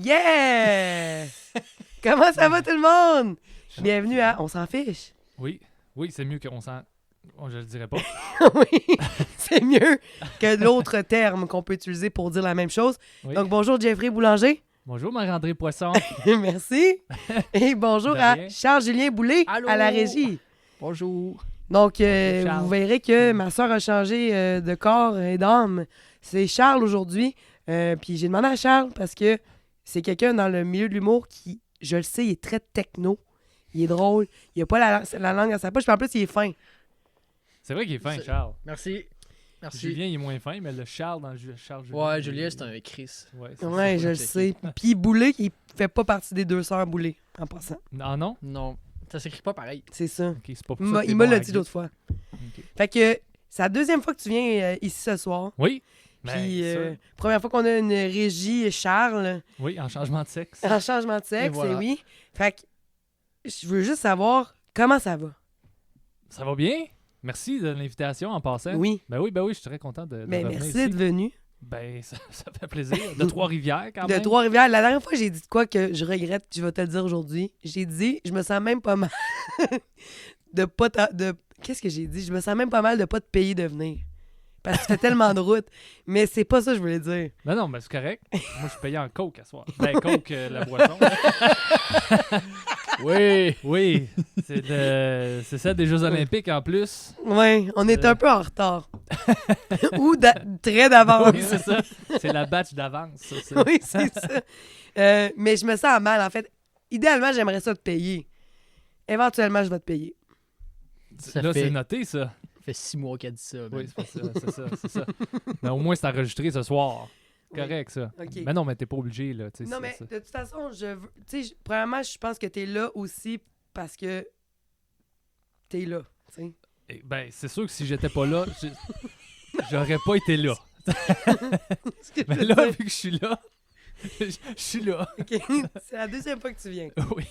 Yeah! Comment ça va tout le monde? Bienvenue à On s'en fiche. Oui, c'est mieux qu'on s'en... je le dirais pas. Oui, c'est mieux que l'autre terme qu'on peut utiliser pour dire la même chose. Oui. Donc bonjour Jeffrey Boulanger. Bonjour Marc-André Poisson. Merci. Et bonjour De à rien. Charles-Julien Boulay Allô? à la régie. Bonjour. Donc, Bonjour, Charles. vous verrez que ma soeur a changé de corps et d'âme. C'est Charles aujourd'hui. Puis j'ai demandé à Charles parce que c'est quelqu'un dans le milieu de l'humour qui, je le sais, il est très techno. Il est drôle. Il n'a pas la langue à sa poche. Puis en plus, il est fin. C'est vrai qu'il est fin, C'est- Charles. Merci. Merci. Julien, il est moins fin, mais le Charles dans le Charles Julien. Ouais, Julien, c'est un Chris. Ouais, c'est Ouais, je le sais. Puis Boulay, il fait pas partie des deux sœurs Boulay, en passant. Ah non? Non, ça s'écrit pas pareil. C'est ça. Ok, c'est pas pour Il ça m'a- que t'es il me bon l'a à dit Guy. l'autre fois. Ok. Fait que c'est la deuxième fois que tu viens ici ce soir. Oui. Puis Ben, ça. première fois qu'on a une régie Charles Oui, en changement de sexe. en changement de sexe, Et voilà. oui. Fait que je veux juste savoir comment ça va. Ça va bien? Merci de l'invitation en passant. Oui. Ben oui, je suis très content de Ben, revenir merci ici. d'être venu. Ben, ça fait plaisir. De Trois-Rivières, quand De même. Trois-Rivières. La dernière fois, j'ai dit de quoi que je regrette, je vais te le dire aujourd'hui. J'ai dit, je me sens même pas mal de pas Qu'est-ce que j'ai dit? Je me sens même pas mal de pas te payer de venir. Parce que tu fais tellement de route. Mais c'est pas ça que je voulais dire. Non, ben c'est correct. Moi, je suis payé en coke à soir. Ben, coke, la boisson. Oui. Oui, c'est ça des Jeux Olympiques en plus. Ouais, on est un peu en retard. Ou très d'avance. Oui, c'est ça. C'est la batch d'avance. Ça. Oui, c'est ça. Mais je me sens mal, en fait. Idéalement, j'aimerais ça te payer. Éventuellement, je vais te payer. Ça Là, fait- c'est noté, ça. Ça fait 6 mois qu'elle dit ça. man. Oui, c'est ça. Mais au moins, c'est enregistré ce soir. Oui. Correct, ça. OK. Mais non, mais t'es pas obligé, là. tu sais, Non, c'est mais ça. de toute façon, premièrement, je pense que t'es là aussi parce que t'es là, tu sais. Eh, ben, c'est sûr que si j'étais pas là, j'aurais pas été là. Mais là, vu que je suis là, je suis là. OK, c'est la deuxième fois que tu viens. Oui.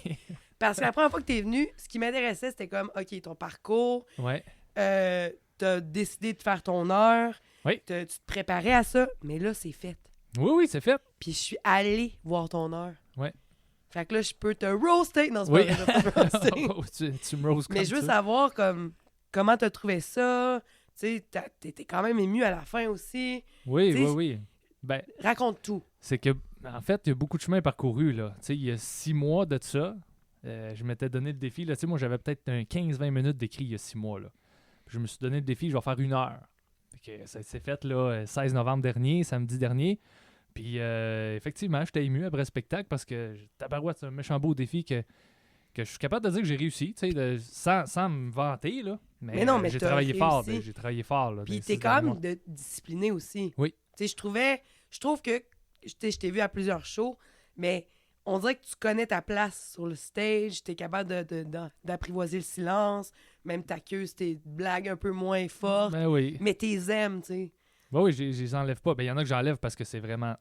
Parce que la première fois que t'es venu, ce qui m'intéressait, c'était comme, OK, ton parcours, Ouais. t'as décidé de faire ton heure, Oui. tu te préparais à ça, mais là, c'est fait. Oui, c'est fait. Puis je suis allé voir ton heure. Ouais. Fait que là, je peux te roaster. Non, c'est Oui. pas vrai, je vais pas te roaster. Oh, tu me roses comme Mais je veux ça. savoir comment t'as trouvé ça. Tu sais, t'étais quand même ému à la fin aussi. Oui, t'sais, oui. Ben, Raconte tout. c'est que, en fait, il y a beaucoup de chemin parcouru, là. Tu sais, il y a 6 mois de ça, je m'étais donné le défi, là. Tu sais, moi, j'avais peut-être un 15-20 minutes d'écrit il y a 6 mois, là. Puis je me suis donné le défi, je vais faire 1 heure. Fait que ça s'est fait, là, 16 novembre dernier, samedi dernier. Puis, effectivement, j'étais ému après le spectacle parce que, tabarouette, c'est un méchant beau défi que je suis capable de dire que j'ai réussi, tu sais, sans me vanter, là. Mais non, mais j'ai t'as travaillé fort, réussi. j'ai travaillé fort, là. Puis dans t'es les 6 quand derniers même discipliné aussi. Oui. Tu sais, je trouve que, je t'ai vu à plusieurs shows, mais on dirait que tu connais ta place sur le stage, t'es capable d'apprivoiser le silence, même t'accuses tes blagues un peu moins fortes, Ben oui. mais t'es aimes, tu sais. Ben oui, je les enlève pas. Ben, il y en a que j'enlève parce que c'est vraiment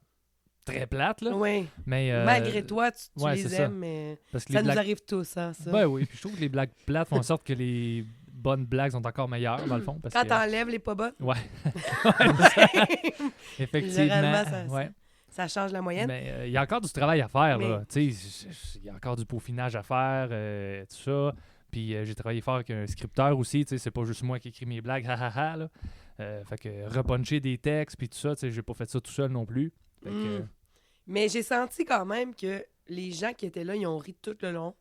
très plate, là. Oui. Mais, Malgré toi, tu ouais, les c'est ça. aimes, mais parce que ça les nous blagues... arrive tous, hein, ça. Ben oui, puis je trouve que les blagues plates font en sorte que les bonnes blagues sont encore meilleures, dans le fond. Parce Quand que... t'enlèves les pas bonnes, Ouais. Effectivement. Généralement, ça- ouais. ça change la moyenne. Mais il y a encore du travail à faire, Mais- là. Tu sais, il y a encore du peaufinage à faire, tout ça. Puis j'ai travaillé fort avec un scripteur aussi, tu sais, c'est pas juste moi qui écris mes blagues, ha ha ha, là. Fait que repuncher des textes, puis tout ça, tu sais, j'ai pas fait ça tout seul non plus. Fait que, Mm. Mais j'ai senti quand même que les gens qui étaient là, ils ont ri tout le long.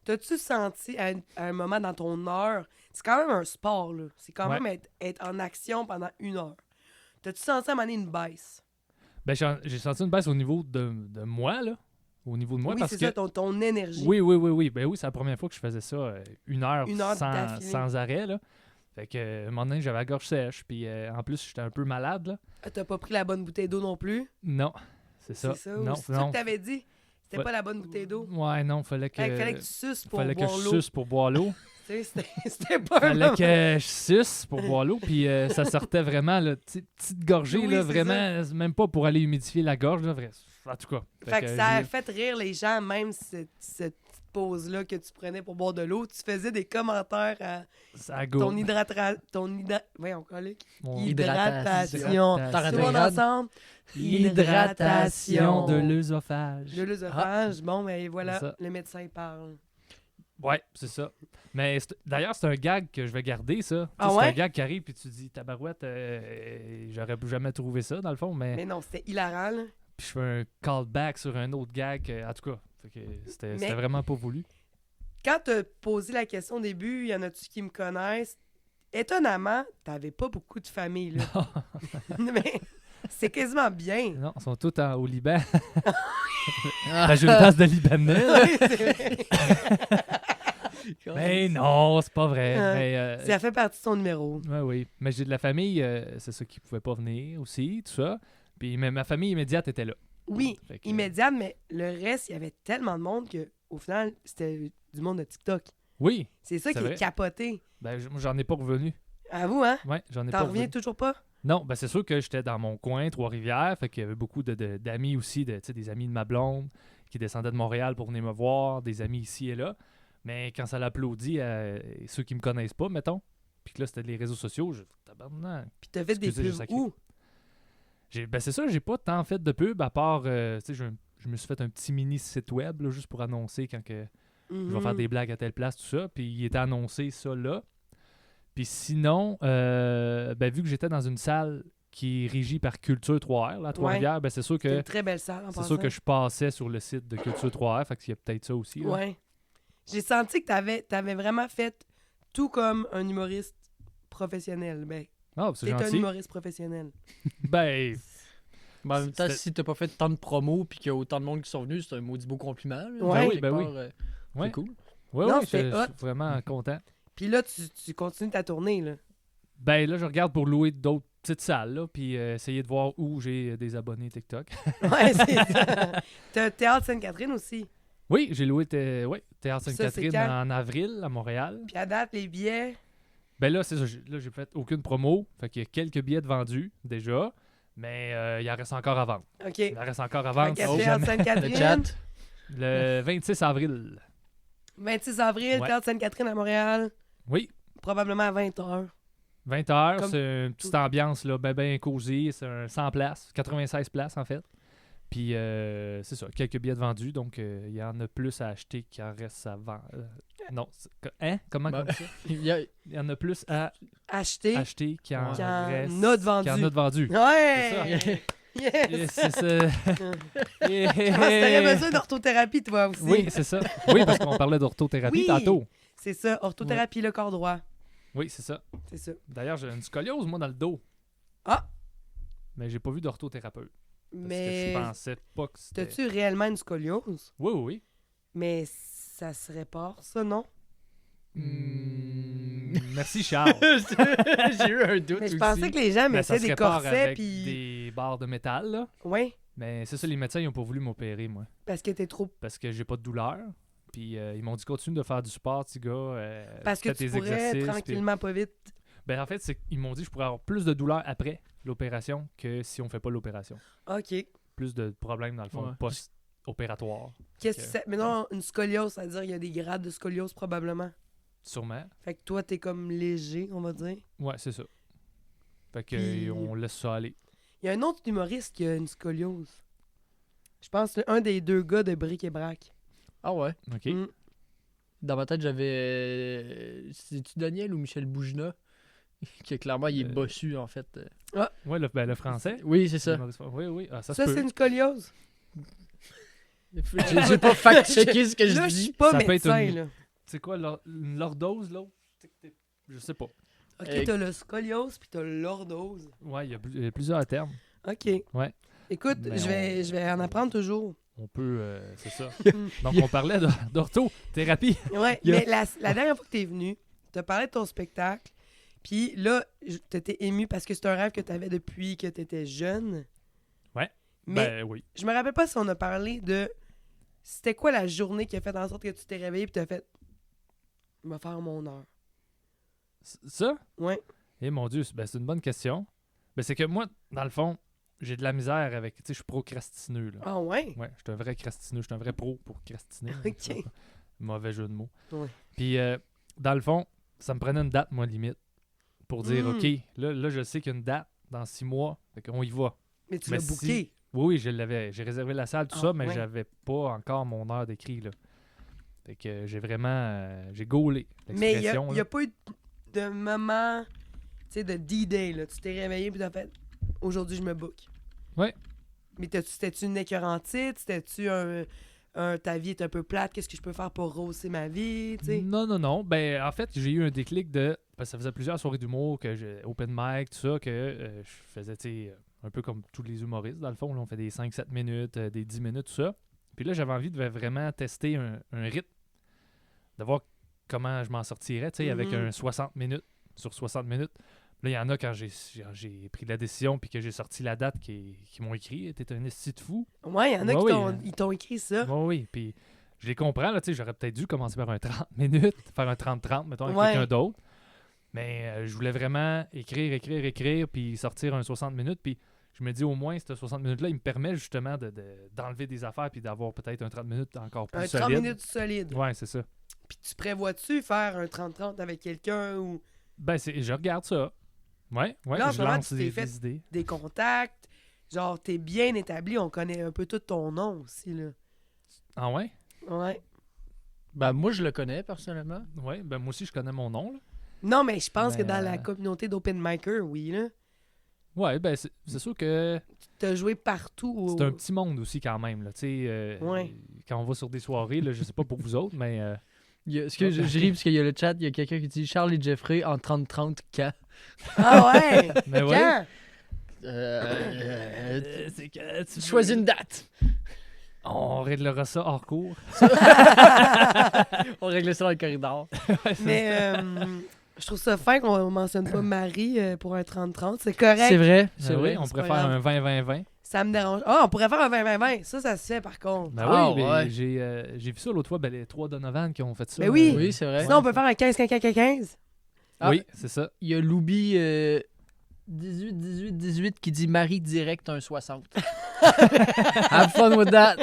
T'as-tu senti à un moment dans ton heure, c'est quand même un sport, là. C'est quand Ouais. même être en action pendant 1 heure. T'as-tu senti à un moment donné une baisse? Ben, j'ai senti une baisse au niveau de moi, là. Au niveau de moi, oui, parce c'est que... ça, ton énergie. Oui. Ben oui, c'est la première fois que je faisais ça, 1 heure, 1 heure sans, d'affilée. sans arrêt, là. Fait que, un moment donné, j'avais la gorge sèche, puis en plus, j'étais un peu malade, là. T'as pas pris la bonne bouteille d'eau non plus? Non, c'est ça. C'est ça? Non, Ou c'est ça non. que t'avais dit? C'était Ouais. pas la bonne bouteille d'eau? Ouais, non, fallait que... Fallait que tu suces pour fallait que boire je l'eau. suce pour boire l'eau. Tu sais, c'était pas un Fallait moment. que je suce pour boire l'eau, puis ça sortait vraiment, là, petite gorgée, Oui, là, c'est vraiment, même pas pour aller humidifier la gorge, là, en tout cas. Fait que que ça a j'ai- fait rire les gens, même cette pause-là que tu prenais pour boire de l'eau, tu faisais des commentaires à Ça ton goûte. Voyons, colique. Mon Hydratation. T'as Tout le monde raté. ensemble. Hydratation de l'œsophage. De l'œsophage. Bon, ben voilà, C'est ça. le médecin parle. Ouais, c'est ça. Mais d'ailleurs, c'est un gag que je vais garder, ça. Ah C'est ouais? un gag qui arrive, puis tu dis, tabarouette, j'aurais jamais trouvé ça, dans le fond, mais Mais non, c'était hilarant, là. puis je fais un callback sur un autre gag, en tout cas. Fait que c'était vraiment pas voulu. Quand t'as posé la question au début, il y en a-tu qui me connaissent? Étonnamment, t'avais pas beaucoup de famille, là. Mais c'est quasiment bien. Non, ils sont tous au Liban. Ah. La j'ai une tasse de Libanais. Oui, c'est vrai. Mais non, c'est pas vrai. Ah, Mais, Ça fait partie de son numéro. ouais, oui. Mais j'ai de la famille, c'est ça qui pouvait pas venir aussi, tout ça. Puis mais ma famille immédiate était là. Oui, Fait que- immédiat, mais le reste, il y avait tellement de monde que au final, c'était du monde de TikTok. Oui, C'est ça C'est qui vrai. est capoté. ben moi, j'en ai pas revenu. À vous, hein? Ouais, j'en ai pas T'en revenu. reviens toujours pas? Non, ben c'est sûr que j'étais dans mon coin, Trois-Rivières, fait qu'il y avait beaucoup d'amis aussi, tu sais, des amis de ma blonde qui descendaient de Montréal pour venir me voir, des amis ici et là. Mais quand ça l'applaudit à ceux qui me connaissent pas, mettons, puis que là, c'était les réseaux sociaux, je tabarnak. Puis t'as fait des Excusez, j'ai pubs sacré. où? Ben c'est ça, j'ai pas tant fait de pub, à part, tu sais, je me suis fait un petit mini site web, là, juste pour annoncer quand que je vais faire des blagues à telle place, tout ça. Puis il était annoncé ça là. Puis sinon, ben, vu que j'étais dans une salle qui est régie par Culture 3R, là, à Trois-Rivières, ben, c'est sûr C'est que une très belle salle en c'est sûr que je passais sur le site de Culture 3R, fait qu'il y a peut-être ça aussi. Là. Ouais. J'ai senti que t'avais vraiment fait tout comme un humoriste professionnel. Ben, Ah, c'est t'es un gentil. humoriste professionnel. Ben, Mais en même temps, C'était- si t'as pas fait tant de promos puis qu'il y a autant de monde qui sont venus, c'est un maudit beau compliment. là. Ouais. Quelque Ben oui. part, ouais, C'est cool. ouais, Non, ouais, c'est je hot. suis vraiment content. Puis là, tu continues ta tournée, là. Ben là, je regarde pour louer d'autres petites salles, là, puis essayer de voir où j'ai des abonnés TikTok. Ouais, c'est ça. T'as Théâtre Sainte-Catherine aussi. Oui, j'ai loué Théâtre Ça, Sainte-Catherine c'est quand? en avril à Montréal. Puis à date, les billets. Ben là, c'est ça. Là, j'ai fait aucune promo. Fait qu'il y a quelques billets de vendus déjà. Mais il en reste encore à vendre. OK. Il en reste encore à Fait vendre. qu'à si Théâtre jamais. Le Sainte-Catherine. chat. Le 26 avril. 26 avril, Ouais. Théâtre Sainte-Catherine à Montréal. Oui, Probablement à 20h. 20 heures. Comme C'est une petite ambiance là, ben cosy. C'est un 100 places. 96 places, en fait. Puis, c'est ça. Quelques billets de vendus. Donc, il y en a plus à acheter qu'il en reste à vendre. Non. Hein? Comment Ben, on dit ça? Il y a- Il y en a plus à Acheter. acheter qu'il en Qu'il y en reste. a de vendus. Qu'il y en a de vendus. Ouais! C'est Yes! Et c'est ça. Comment t'aurais besoin d'orthothérapie, toi aussi? Oui, c'est ça. Oui, parce qu'on parlait d'orthothérapie Oui. tantôt. C'est ça, orthothérapie, le corps droit. Oui, c'est ça. C'est ça. D'ailleurs, j'ai une scoliose, moi, dans le dos. Ah! Mais j'ai pas vu d'orthothérapeute. Parce Mais que je pensais pas que c'était... t'as-tu réellement une scoliose? Oui, oui, oui. Mais ça se répare, ça, non? Merci, Charles. J'ai eu un doute Mais je aussi. pensais que les gens Mais ça mettaient se des répare corsets, avec puis... des barres de métal, là. Ouais, Mais c'est ça, les médecins, ils ont pas voulu m'opérer, moi. parce que t'es trop... Parce que j'ai pas de douleur. Puis ils m'ont dit, continue de faire du sport, petit gars. Parce que fais tu tes pourrais, exercices, puis- tranquillement, pas vite... Ben, en fait, ils m'ont dit que je pourrais avoir plus de douleur après l'opération que si on fait pas l'opération. OK. Plus de problèmes, dans le fond, Ouais. Qu'est-ce post-opératoire. que Ok. c'est? Mais non, une scoliose, c'est-à-dire il y a des grades de scoliose, probablement. Sûrement. Fait que toi, t'es comme léger, on va dire. Ouais, c'est ça. Fait que Puis- on laisse ça aller. Il y a un autre humoriste qui a une scoliose. Je pense un des deux gars de Bric et Brac. Ah ouais. OK. Mm. Dans ma tête, j'avais. C'est-tu Daniel ou Michel Boujna? Que clairement, il est bossu, en fait. Ouais, le français. Oui, c'est ça. Oui, oui. Ah, ça, Ça, se c'est peut. une scoliose. J'ai pas fact-checké ce que je Là, je dis. suis pas Ça peut être médecin, une- là. C'est quoi, une lordose, l'autre? Je sais pas. OK, Euh, t'as le scoliose puis t'as le lordose. Ouais, il y a plusieurs termes. OK. Ouais. Écoute, Mais je vais en apprendre toujours. On peut... c'est ça. Donc, on parlait d'orthothérapie. Ouais, Yeah. mais la dernière fois que t'es venu, t'as parlé de ton spectacle, puis là, t'étais ému parce que c'est un rêve que t'avais depuis que t'étais jeune. Ouais. Mais Ben oui. je me rappelle pas si on a parlé de... C'était quoi la journée qui a fait en sorte que tu t'es réveillé puis t'as fait... Je vais faire mon heure. Ça? Ouais. Eh mon Dieu, c'est une bonne question. Ben, c'est que moi, dans le fond, j'ai de la misère avec... Tu sais, je suis procrastineux, là. Ah ouais? Ouais, je suis un vrai crastineux. Je suis un vrai pro pour crastiner. Ok. Mauvais jeu de mots. Ouais. Puis, dans le fond, ça me prenait une date, moi, limite, pour dire, Mm. OK, là, je sais qu'il y a une date dans 6 mois, fait qu'on y va. Mais tu Mais l'as si- booké. Oui, je l'avais. J'ai réservé la salle, tout Ah, ça, mais ouais. j'avais pas encore mon heure d'écrit, là. Fait que j'ai vraiment... j'ai gaulé Mais il l'expression, n'y là. a pas eu de moment, tu sais, de D-Day, là. Tu t'es réveillé puis t'as fait « Aujourd'hui, je me book ». Ouais. Mais c'était-tu une écœurantite? C'était-tu ta vie est un peu plate? Qu'est-ce que je peux faire pour rosser ma vie, tu sais? Non. Ben, en fait, j'ai eu un déclic de... Parce que ça faisait plusieurs soirées d'humour, open mic, tout ça, que je faisais, tu sais, un peu comme tous les humoristes, dans le fond. Là, on fait des 5-7 minutes, des 10 minutes, tout ça. Puis là, j'avais envie de vraiment tester un rythme, de voir comment je m'en sortirais, tu sais, avec Mhm. un 60 minutes sur 60 minutes. Là, il y en a quand j'ai pris la décision puis que j'ai sorti la date qui m'ont écrit. T'es un esti de fou. Ouais, il y en a Ouais, qui oui, ils t'ont écrit ça. Oui. Puis je les comprends, là, tu sais, j'aurais peut-être dû commencer par un 30 minutes, faire un 30-30, mettons, avec Ouais. quelqu'un d'autre. Mais je voulais vraiment écrire, puis sortir un 60 minutes. Puis je me dis, au moins, ce 60 minutes-là, il me permet justement d'enlever des affaires puis d'avoir peut-être un 30 minutes encore plus Un solide. 30 minutes solide. Ouais, c'est ça. Puis tu prévois-tu faire un 30-30 avec quelqu'un ou Ben, je regarde ça. Ouais, Là, en je ce moment, lance tu t'es des fait- idées. des contacts? Genre, t'es bien établi, on connaît un peu tout ton nom aussi, là. Ah ouais? Ouais. Ben, moi, je le connais, personnellement. Ouais, ben moi aussi, je connais mon nom, là. Non, mais je pense Mais, que dans la communauté d'open micer, oui, là. Ouais, ben c'est sûr que T'as joué partout. c'est un petit monde aussi quand même, là. Tu sais, Ouais. quand on va sur des soirées, là, je sais pas pour vous autres, mais... Ce que je ris parce qu'il y a le chat, il y a quelqu'un qui dit Charles et Jeffrey en 30-30 quand? Ah ouais! mais ouais. Quand? C'est que tu Choisis une date. On réglera ça hors cours. On règle ça dans le corridor. Mais je trouve ça fin qu'on mentionne pas Marie pour un 30-30. C'est correct. C'est vrai, C'est c'est oui, vrai. on c'est pourrait pas faire grave. un 20-20-20. Ça me dérange. Ah, on pourrait faire un 20-20-20. Ça se fait par contre. Ben Ah, oui, mais ouais. j'ai vu ça l'autre fois, ben, les 3 Donovan qui ont fait ça. Ben oui. Oui, c'est vrai. Sinon, on peut faire un 15-15-15. Ah. Oui, c'est ça. Il y a Loubi 18 qui dit Marie direct un 60. Have fun with that.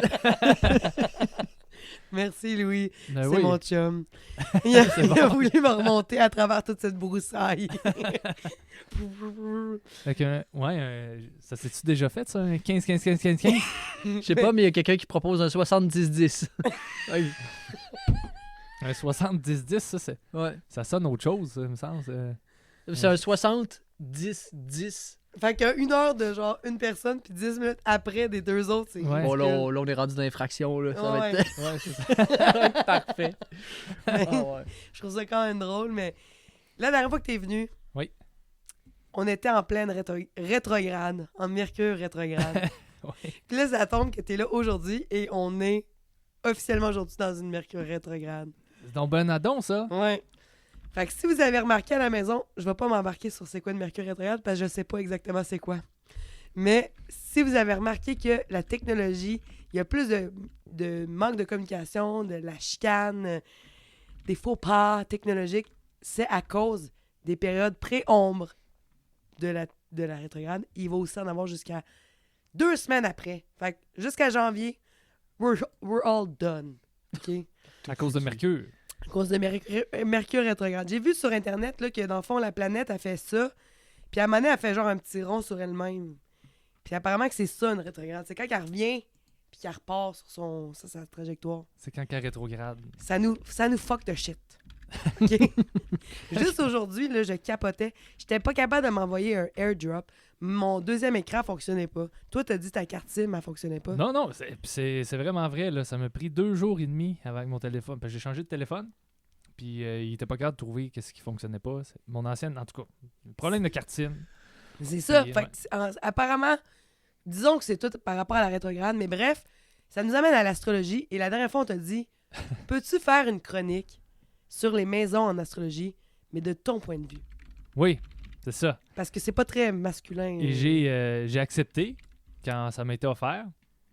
Merci, Louis. Ben C'est oui. mon chum. Il a voulu me remonter à travers toute cette broussaille. Fait que, ça s'est-tu déjà fait, ça, un 15-15-15-15-15? Je sais pas, mais il y a quelqu'un qui propose un 70-10. Ouais. Un 70-10, Ouais. ça sonne autre chose, ça, il me semble. C'est un 60-10-10. Fait qu'il y a 1 heure de genre une personne, puis 10 minutes après des deux autres, c'est Ouais. Bon, là, ridicule. on est rendu dans l'infraction. Là. Ça va Ouais. être Ouais, c'est ça. ça va être parfait. Ah, ouais. Je trouve ça quand même drôle, mais la dernière fois que t'es venu, Oui. on était en pleine rétrograde, en Mercure rétrograde. Ouais. Puis là, ça tombe que t'es là aujourd'hui et on est officiellement aujourd'hui dans une Mercure rétrograde. C'est donc ben adon, ça. Ouais. Fait que si vous avez remarqué à la maison, je vais pas m'embarquer sur c'est quoi une Mercure rétrograde parce que je sais pas exactement c'est quoi. Mais si vous avez remarqué que la technologie, il y a plus de manque de communication, de la chicane, des faux pas technologiques, c'est à cause des périodes pré-ombre de la rétrograde. Il va aussi en avoir jusqu'à 2 semaines après. Fait que jusqu'à janvier, we're all done. OK? À cause de Mercure. À cause de Mercure rétrograde. J'ai vu sur Internet là, que dans le fond, la planète a fait ça. Puis à un moment donné, elle fait genre un petit rond sur elle-même. Puis apparemment que c'est ça une rétrograde. C'est quand elle revient puis qu'elle repart sur sa trajectoire. C'est quand qu'elle rétrograde. Ça nous fuck de shit. OK? Juste aujourd'hui, là, je capotais. J'étais pas capable de m'envoyer un airdrop. Mon deuxième écran fonctionnait pas. Toi, t'as dit ta carte SIM, elle fonctionnait pas. Non, c'est vraiment vrai. Là. Ça m'a pris 2 jours et demi avec mon téléphone. Parce que j'ai changé de téléphone. Puis il était pas capable de trouver qu'est-ce qui fonctionnait pas. Mon ancienne, en tout cas, problème de carte SIM. C'est ça. Puis, Fait que apparemment, disons que c'est tout par rapport à la rétrograde, mais bref, ça nous amène à l'astrologie. Et la dernière fois, on t'a dit, peux-tu faire une chronique sur les maisons en astrologie, mais de ton point de vue? Oui, c'est ça. Parce que c'est pas très masculin. Et j'ai accepté quand ça m'a été offert.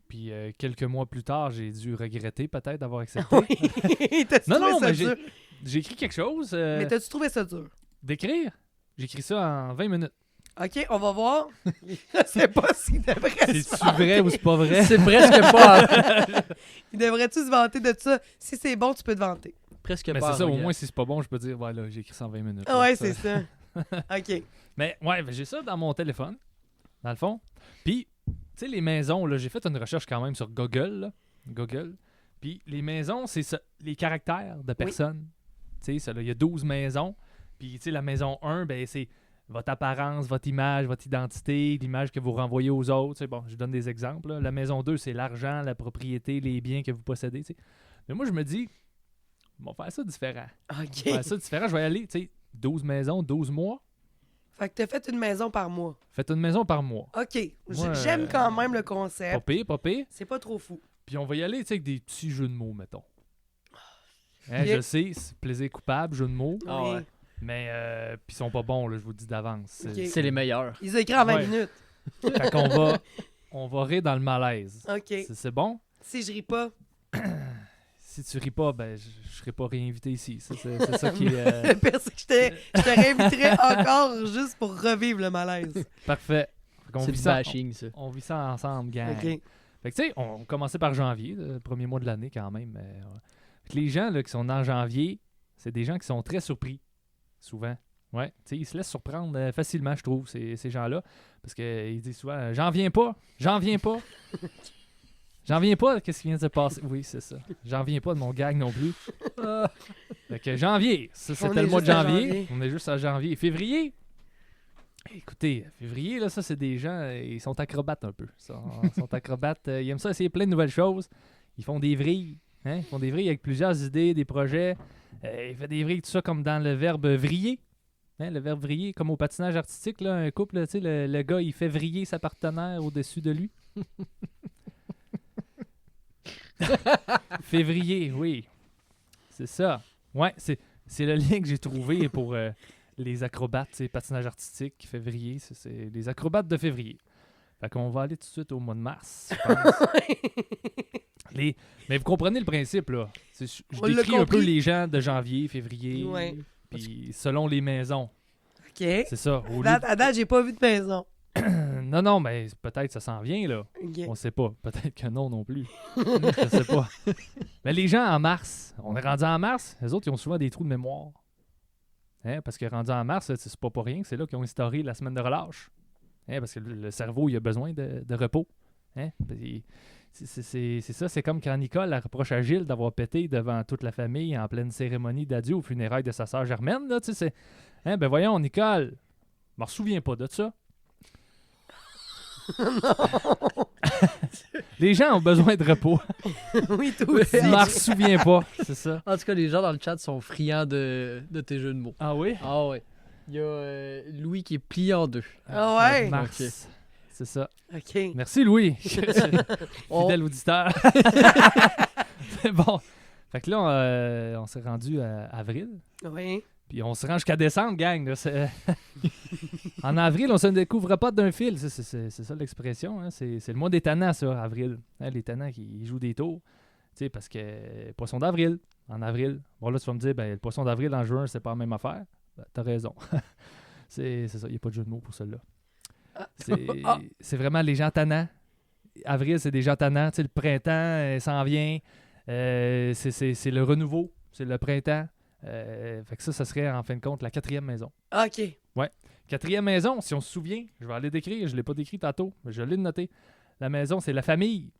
Puis quelques mois plus tard, j'ai dû regretter peut-être d'avoir accepté. Oui. T'as-tu Non, trouvé non, ça mais dur? j'ai écrit quelque chose. Mais t'as-tu trouvé ça dur? D'écrire. J'ai écrit ça en 20 minutes. OK, on va voir. Je sais pas s'il devrait C'est-tu vrai ou c'est pas vrai? C'est presque pas. Il devrait-tu se vanter de ça? Si c'est bon, tu peux te vanter. Presque Mais pas. c'est ça, au arrogant. moins, si c'est pas bon, je peux dire, ouais, là, j'ai écrit ça en 20 minutes. Ah là, ouais, ça. c'est ça. OK. Mais ouais, j'ai ça dans mon téléphone, dans le fond. Puis, tu sais, les maisons, là, j'ai fait une recherche quand même sur Google. Là. Google. Puis, les maisons, c'est ça, les caractères de personnes. Tu sais, ça, là, il y a 12 maisons. Puis, tu sais, la maison 1, ben, c'est votre apparence, votre image, votre identité, l'image que vous renvoyez aux autres. Tu sais, bon, je donne des exemples. Là. La maison 2, c'est l'argent, la propriété, les biens que vous possédez. Tu sais. Mais moi, je me dis, on va faire ça différent. On va OK. faire ça différent. Je vais y aller, tu sais, 12 maisons, 12 mois. Fait que t'as fait une maison par mois. Faites une maison par mois. OK. Moi, J'aime quand même le Pas concept. pire, pas pire. C'est pas trop fou. Puis on va y aller, tu sais, avec des petits jeux de mots, mettons. Hein, Bien. je sais, c'est plaisir coupable, jeu de mots. Ah Oui. ouais. Mais, puis ils sont pas bons, là, je vous le dis d'avance. Ok. C'est les meilleurs. Ils ont écrit en 20 Ouais. minutes. Fait qu'on on va rire dans le malaise. OK. C'est bon? Si je ris pas, Si tu ris pas, ben, je serai pas réinvité ici. C'est ça qui est... le pire, c'est que je te réinviterais encore juste pour revivre le malaise. Parfait. Fait qu'on C'est vit du ça, bashing, ça. on vit ça ensemble, gang. OK. Fait que tu sais, on commençait par janvier, le premier mois de l'année quand même. Fait que les gens là, qui sont en janvier, c'est des gens qui sont très surpris, souvent. Ouais, tu sais, ils se laissent surprendre facilement, je trouve, ces gens-là. Parce qu'ils disent souvent j'en viens pas, j'en viens pas. J'en viens pas, qu'est-ce qui vient de se passer? Oui, c'est ça. J'en viens pas de mon gag non plus. Fait que janvier, ça On c'était est le mois de juste à janvier. janvier. On est juste à janvier. Février, écoutez, février, là, ça, c'est des gens, ils sont acrobates un peu. Ils sont acrobates, ils aiment ça essayer plein de nouvelles choses. Ils font des vrilles. Hein? Ils font des vrilles avec plusieurs idées, des projets. Ils font des vrilles, tout ça, comme dans le verbe vriller. Hein, le verbe vriller, comme au patinage artistique, là, un couple, là, tu sais, le gars, il fait vriller sa partenaire au-dessus de lui. Février, oui. C'est ça. Ouais, c'est le lien que j'ai trouvé pour les acrobates, c'est patinage artistique qui fait vriller. C'est les acrobates de février. Fait qu'on va aller tout de suite au mois de mars, je pense. Mais vous comprenez le principe, là. Je On l'a décris un peu compris. les gens de janvier, février, Ouais. puis selon les maisons. OK. C'est ça. Au lieu À date, j'ai pas vu de maison. Non, mais peut-être ça s'en vient, là. OK. On sait pas. Peut-être que non plus. Je sais pas. Mais les gens en mars, on est rendu en mars, les autres, ils ont souvent des trous de mémoire. Hein, parce que rendu en mars, c'est pas pour rien que c'est là qu'ils ont instauré la semaine de relâche. Hein, parce que le cerveau, il a besoin de repos. Hein? Puis, c'est ça, c'est comme quand Nicole elle reproche à Gilles d'avoir pété devant toute la famille en pleine cérémonie d'adieu aux funérailles de sa sœur Germaine. Là, tu sais, hein, ben voyons, Nicole, je me souviens pas de ça. Les gens ont besoin de repos. Oui, toi aussi. Je m'en souviens pas, c'est ça. En tout cas, les gens dans le chat sont friands de tes jeux de mots. Ah oui? Ah ouais. Il y a Louis qui est plié en deux. Ah ouais? Mars. Ok. C'est ça. OK. Merci Louis. Oh, Fidèle auditeur. C'est bon. Fait que là, on s'est rendu à avril. Oui. Puis on se rend jusqu'à décembre, gang. Là, en avril, on se découvre pas d'un fil. C'est ça l'expression. Hein? C'est le mois des tannants, ça, avril. Hein, les tannants qui jouent des tours. Tu sais, parce que poisson d'avril, en avril. Bon, là, tu vas me dire, ben, le poisson d'avril en juin, c'est pas la même affaire. Ben, t'as raison. C'est ça, il n'y a pas de jeu de mots pour celle-là. C'est vraiment les gens tannants. Avril, c'est des gens tannants. Tu sais, le printemps s'en vient. C'est le renouveau. C'est le printemps. Fait que ça serait en fin de compte la 4e maison. OK. 4e maison, si on se souvient, je vais aller décrire, je ne l'ai pas décrit tantôt, mais je l'ai noté. La maison, c'est la famille.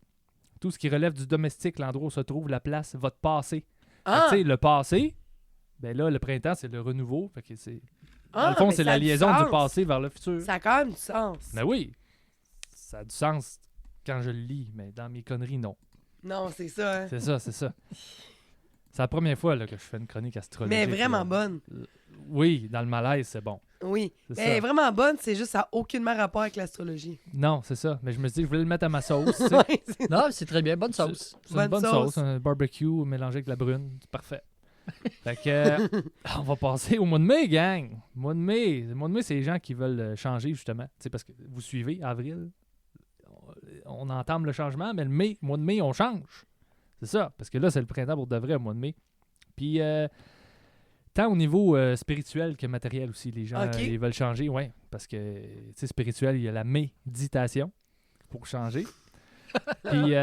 Tout ce qui relève du domestique, l'endroit où se trouve la place, votre passé. Fait que, Ah! tu sais, le passé, ben là, le printemps, c'est le renouveau. Fait que c'est. Dans le fond, mais c'est ça la a du liaison sens. du passé vers le futur. Ça a quand même du sens. Ben oui, ça a du sens quand je le lis, mais dans mes conneries, non. Non, c'est ça. Hein. C'est ça. C'est la première fois là, que je fais une chronique astrologique. Mais vraiment là. bonne. Oui, dans le malaise, c'est bon. Oui. C'est Elle est ça. vraiment bonne, c'est juste ça n'a aucunement rapport avec l'astrologie. Non, c'est ça. Mais je me suis dit que je voulais le mettre à ma sauce. tu sais. ouais, non, c'est très bien. Bonne sauce. C'est une Bonne bonne sauce. sauce, un barbecue mélangé avec de la brune. C'est parfait. Fait que, on va passer au mois de mai, gang. Le mois de mai, c'est les gens qui veulent changer, justement. Tu sais, parce que vous suivez, avril, on entame le changement, mais le mois de mai, on change. C'est ça. Parce que là, c'est le printemps pour de vrai, le mois de mai. Puis Tant au niveau spirituel que matériel aussi. Les gens Ok. ils veulent changer, ouais. Parce que, tu sais, spirituel, il y a la méditation pour changer. Puis,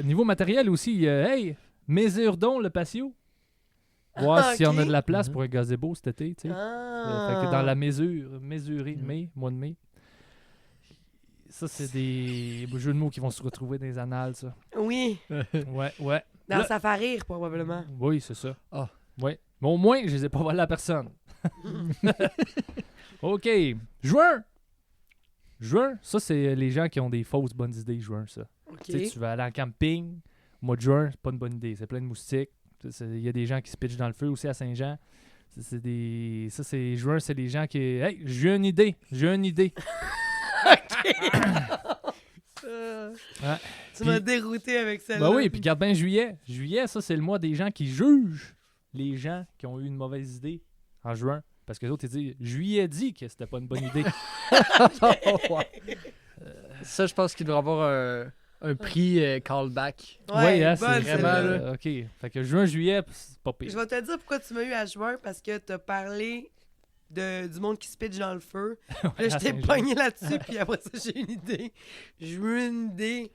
niveau matériel aussi, hey, mesure donc le patio. Voir Ah, si on a ok. de la place Mhm. pour un gazebo cet été, tu sais. Fait que dans la mesurer, mois de mai. Ça, c'est des jeux de mots qui vont se retrouver dans les annales, ça. Oui, Ouais. dans Là- ça fait rire, probablement. Oui, c'est ça. Ah. Ouais. Mais au moins, je les ai pas volés à personne. OK. Juin. Juin, ça, c'est les gens qui ont des fausses bonnes idées, juin, ça. OK. Tu sais, tu vas aller en camping, au mois de juin, c'est pas une bonne idée. C'est plein de moustiques. Il y a des gens qui se pitchent dans le feu aussi à Saint-Jean. Ça, c'est juin, c'est les gens qui. Hey, j'ai une idée. Ouais. Tu m'as Puis- dérouté avec celle-là. Ben oui, puis regarde bien juillet. Juillet, ça, c'est le mois des gens qui jugent les gens qui ont eu une mauvaise idée en juin. Parce que les autres, ils disent juillet dit que c'était pas une bonne idée. Ça, je pense qu'il doit y avoir un prix callback. Ouais, hein, bonne, c'est vraiment, celle-là. là. OK. Fait que juin, juillet, c'est pas pire. Je vais te dire pourquoi tu m'as eu à juin, parce que t'as parlé du monde qui se pitch dans le feu. Là, je à t'ai Saint-Jean. pogné là-dessus, puis après ça, j'ai une idée. J'ai eu une idée.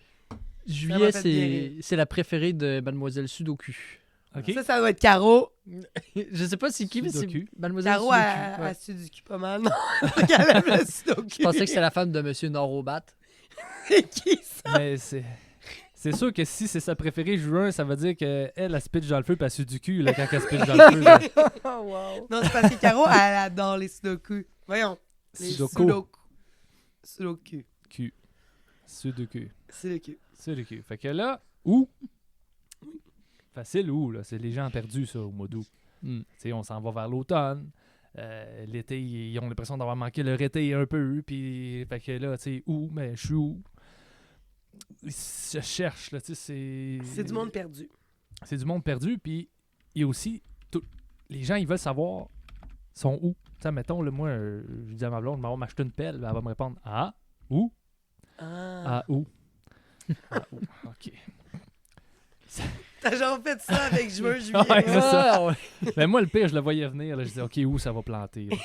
Juillet, fait bien c'est la préférée de Mademoiselle Sudoku. OK. Ça doit être Caro. Je sais pas c'est qui, mais c'est Sudoku. Mademoiselle Caro Sudoku. a Ouais. su du cul pas mal. Non, qu'elle aime le sudoku. Je pensais que c'était la femme de Monsieur Norobat. C'est qui ça? Mais c'est sûr que si c'est sa préférée juin, ça veut dire qu'elle, elle se pitch dans le feu, puis elle suit du cul là, quand elle se pitch dans le feu. là. Oh, wow. Non, c'est parce que Caro, elle adore les sudoku. Voyons. Les Sudoku. sudoku. Sudoku. Cul. Sudoku. Sudoku. Sudoku. Fait que là, où? Facile où, là? C'est les gens perdus, ça, au mois d'août. Hmm. Tu sais, on s'en va vers l'automne. L'été, ils ont l'impression d'avoir manqué leur été un peu. Puis, fait que là, tu sais, où? Mais je suis où? Ils se cherchent, là, tu sais, C'est du monde perdu. C'est du monde perdu. Puis, il y a aussi... Les gens, ils veulent savoir sont où. Tu sais, mettons, là, moi, je dis à ma blonde, on m'acheter une pelle. Elle va me répondre, ah? Où? Ah. Ah, où? Ah, où? OK. T'as genre fait ça avec juin, juillet. Ouais, c'est ça. Ah, ouais. Mais moi, le pire, je le voyais venir. Là, je disais, OK, où ça va planter? Là?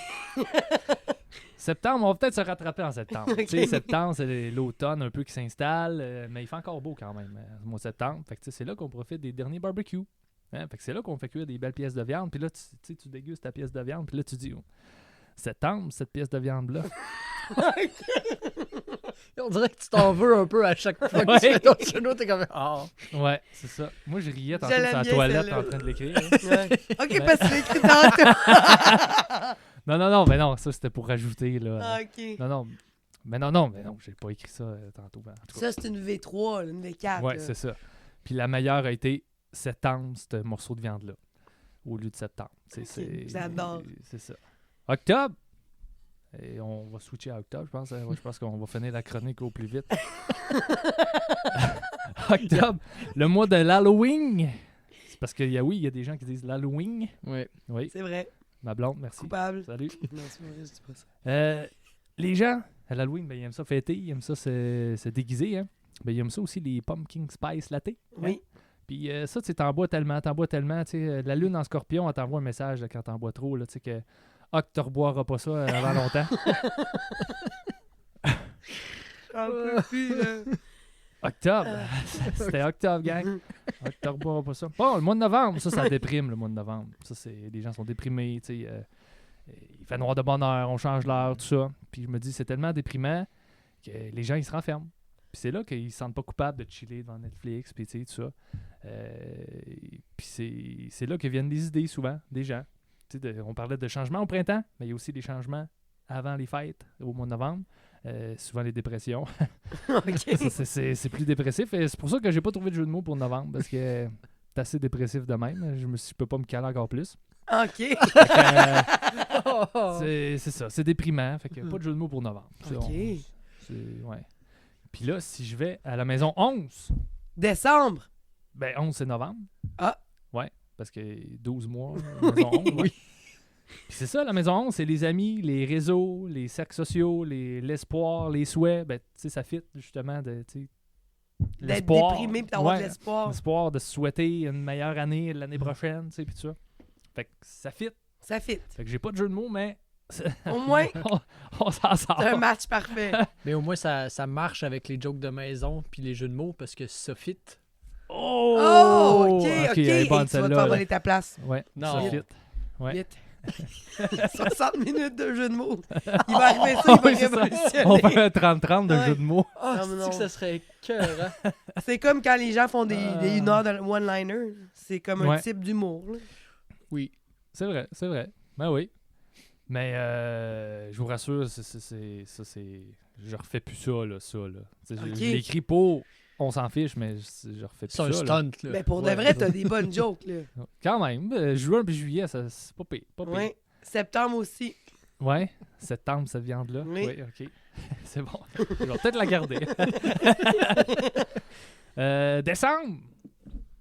Septembre, on va peut-être se rattraper en septembre. Ok. Tu sais, septembre, c'est l'automne un peu qui s'installe, mais il fait encore beau quand même, le mois de septembre. Fait que, tu sais, c'est là qu'on profite des derniers barbecues. Hein? Fait que c'est là qu'on fait cuire des belles pièces de viande. Puis là, tu sais, tu dégustes ta pièce de viande. Puis là, tu dis, oh, septembre, cette pièce de viande-là. On dirait que tu t'en veux un peu à chaque fois que Ouais. tu fais ton chenou, t'es comme ah. Ouais, c'est ça. Moi, je riais tantôt Je sur l'aime la bien, toilette celle-là. en train de l'écrire. Ouais. Ok, parce que c'est écrit tantôt. Non, mais non, ça, c'était pour rajouter, là. Ah, ok. Non, mais non, j'ai pas écrit ça tantôt. En tout cas. Ça, c'est une V3, là, une V4. Ouais, là. c'est ça. Puis la meilleure a été septembre, ce morceau de viande-là, au lieu de septembre. j'adore. C'est ça. Octobre, et on va switcher à octobre, je pense. Je pense qu'on va finir la chronique au plus vite. Octobre, le mois de l'Halloween. C'est parce qu'il y a des gens qui disent l'Halloween. Ouais. Oui, C'est vrai. ma blonde, merci. Coupable. Salut. Non, c'est vrai, je dis pas ça. Les gens, à l'Halloween, ben, ils aiment ça fêter, ils aiment ça se déguiser. Hein? Ben, ils aiment ça aussi, les pumpkin spice latte. Oui. Puis ça, tu sais, t'en bois tellement. Tu sais, la lune en scorpion, elle t'envoie un message là, quand t'en bois trop, là, tu sais, que tu ne reboiras pas ça avant longtemps. J'en peux plus, là. Octobre. C'était octobre, gang. Tu ne reboiras pas ça. Bon, le mois de novembre, ça déprime, le mois de novembre. Ça, c'est, les gens sont déprimés, tu sais. Il fait noir de bonne heure, on change l'heure, tout ça. Puis je me dis, c'est tellement déprimant que les gens, ils se renferment. Puis c'est là qu'ils ne se sentent pas coupables de chiller devant Netflix, puis tu sais, tout ça. Puis c'est là que viennent les idées, souvent, des gens. Tu sais, on parlait de changements au printemps, mais il y a aussi des changements avant les fêtes, au mois de novembre. Souvent les dépressions. Ok. Ça, c'est plus dépressif. Et c'est pour ça que j'ai pas trouvé de jeu de mots pour novembre, parce que c'est assez dépressif de même. Je peux pas me caler encore plus. Ok. Fait que, c'est ça, c'est déprimant. Fait que pas de jeu de mots pour novembre. Ok. Ouais. Puis là, si je vais à la maison 11, Décembre. ben 11 c'est novembre. Ah. Ouais, parce que 12 mois, la maison 11. Ouais. Puis c'est ça, la maison 11, c'est les amis, les réseaux, les cercles sociaux, l'espoir, les souhaits. Ben, tu sais, ça fit justement de, tu sais, D'être l'espoir. déprimé et d'avoir de Ouais, l'espoir. l'espoir de se souhaiter une meilleure année l'année prochaine, tu sais, puis tout ça. Fait que ça fit. Ça fit. Fait que j'ai pas de jeu de mots, mais Au moins, on s'en sort. c'est un match parfait. Mais au moins, ça marche avec les jokes de maison puis les jeux de mots parce que ça fit. Oh, OK. elle est Hey, bonne, tu vas te celle-là, faire là. voler ta place. Ouais, Non. ça fit. Ouais. Vite. 60 minutes de jeu de mots. Il va arriver ça, il va Ouais, c'est ça. révolutionner. On fait un 30-30 de Ouais. jeu de mots. Ah, Non, mais non. que ça serait cœur, hein? C'est comme quand les gens font des 1 heure de one-liner. C'est comme un Ouais. type d'humour. là. Oui. C'est vrai, c'est vrai. Ben oui. Mais je vous rassure, ça, c'est... Je refais plus ça, là. Tu sais, Ok. Je l'écris pour... On s'en fiche, mais je refais plus C'est un ça, là. stunt, là. Mais pour de Ouais. vrai, t'as des bonnes jokes. Là. Quand même. Juin puis juillet, ça, c'est pas pire. Pas pire. Ouais. Septembre aussi. Ouais. Septembre, cette viande-là. Oui. OK. C'est bon. Je vais peut-être la garder. Décembre.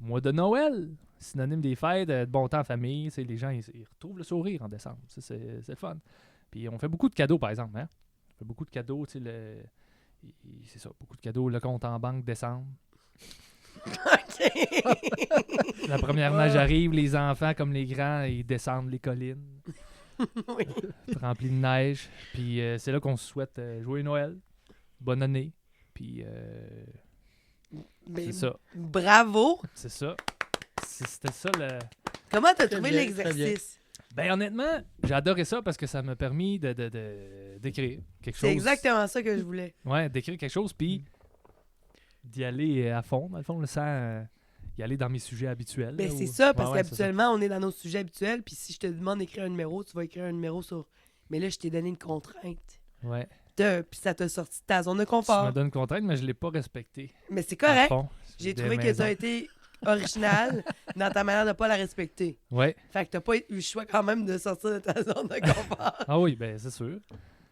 Mois de Noël. Synonyme des fêtes, de bon temps en famille. Les gens, ils retrouvent le sourire en décembre. Ça, c'est le fun. Puis on fait beaucoup de cadeaux, par exemple. Hein? On fait beaucoup de cadeaux. C'est ça, beaucoup de cadeaux. Le compte en banque décembre. OK. La première neige arrive, les enfants comme les grands, ils descendent les collines. Oui. Rempli de neige. Puis c'est là qu'on se souhaite joyeux Noël, bonne année. Puis Mais c'est ça. bravo. C'est ça. C'était ça le. Comment t'as Très trouvé bien, l'exercice? Ben honnêtement, j'ai adoré ça parce que ça m'a permis d'écrire quelque chose. C'est exactement ça que je voulais. Ouais, d'écrire quelque chose puis d'y aller à fond, dans le fond, sans y aller dans mes sujets habituels. Ben là, c'est ou- ça, parce Ouais, ouais, c'est qu'habituellement, on est dans nos sujets habituels, puis si je te demande d'écrire un numéro, tu vas écrire un numéro sur... Mais là, je t'ai donné une contrainte. ça. Ouais. Puis ça t'a sorti de ta zone de Tu me confort. donnes une contrainte, mais je l'ai pas respecté. Mais c'est à correct. fond. J'ai Des trouvé que maisons. t'as été original dans ta manière de pas la respecter. Ouais. Fait que t'as pas eu le choix quand même de sortir de ta zone de confort. Ah oui, ben c'est sûr.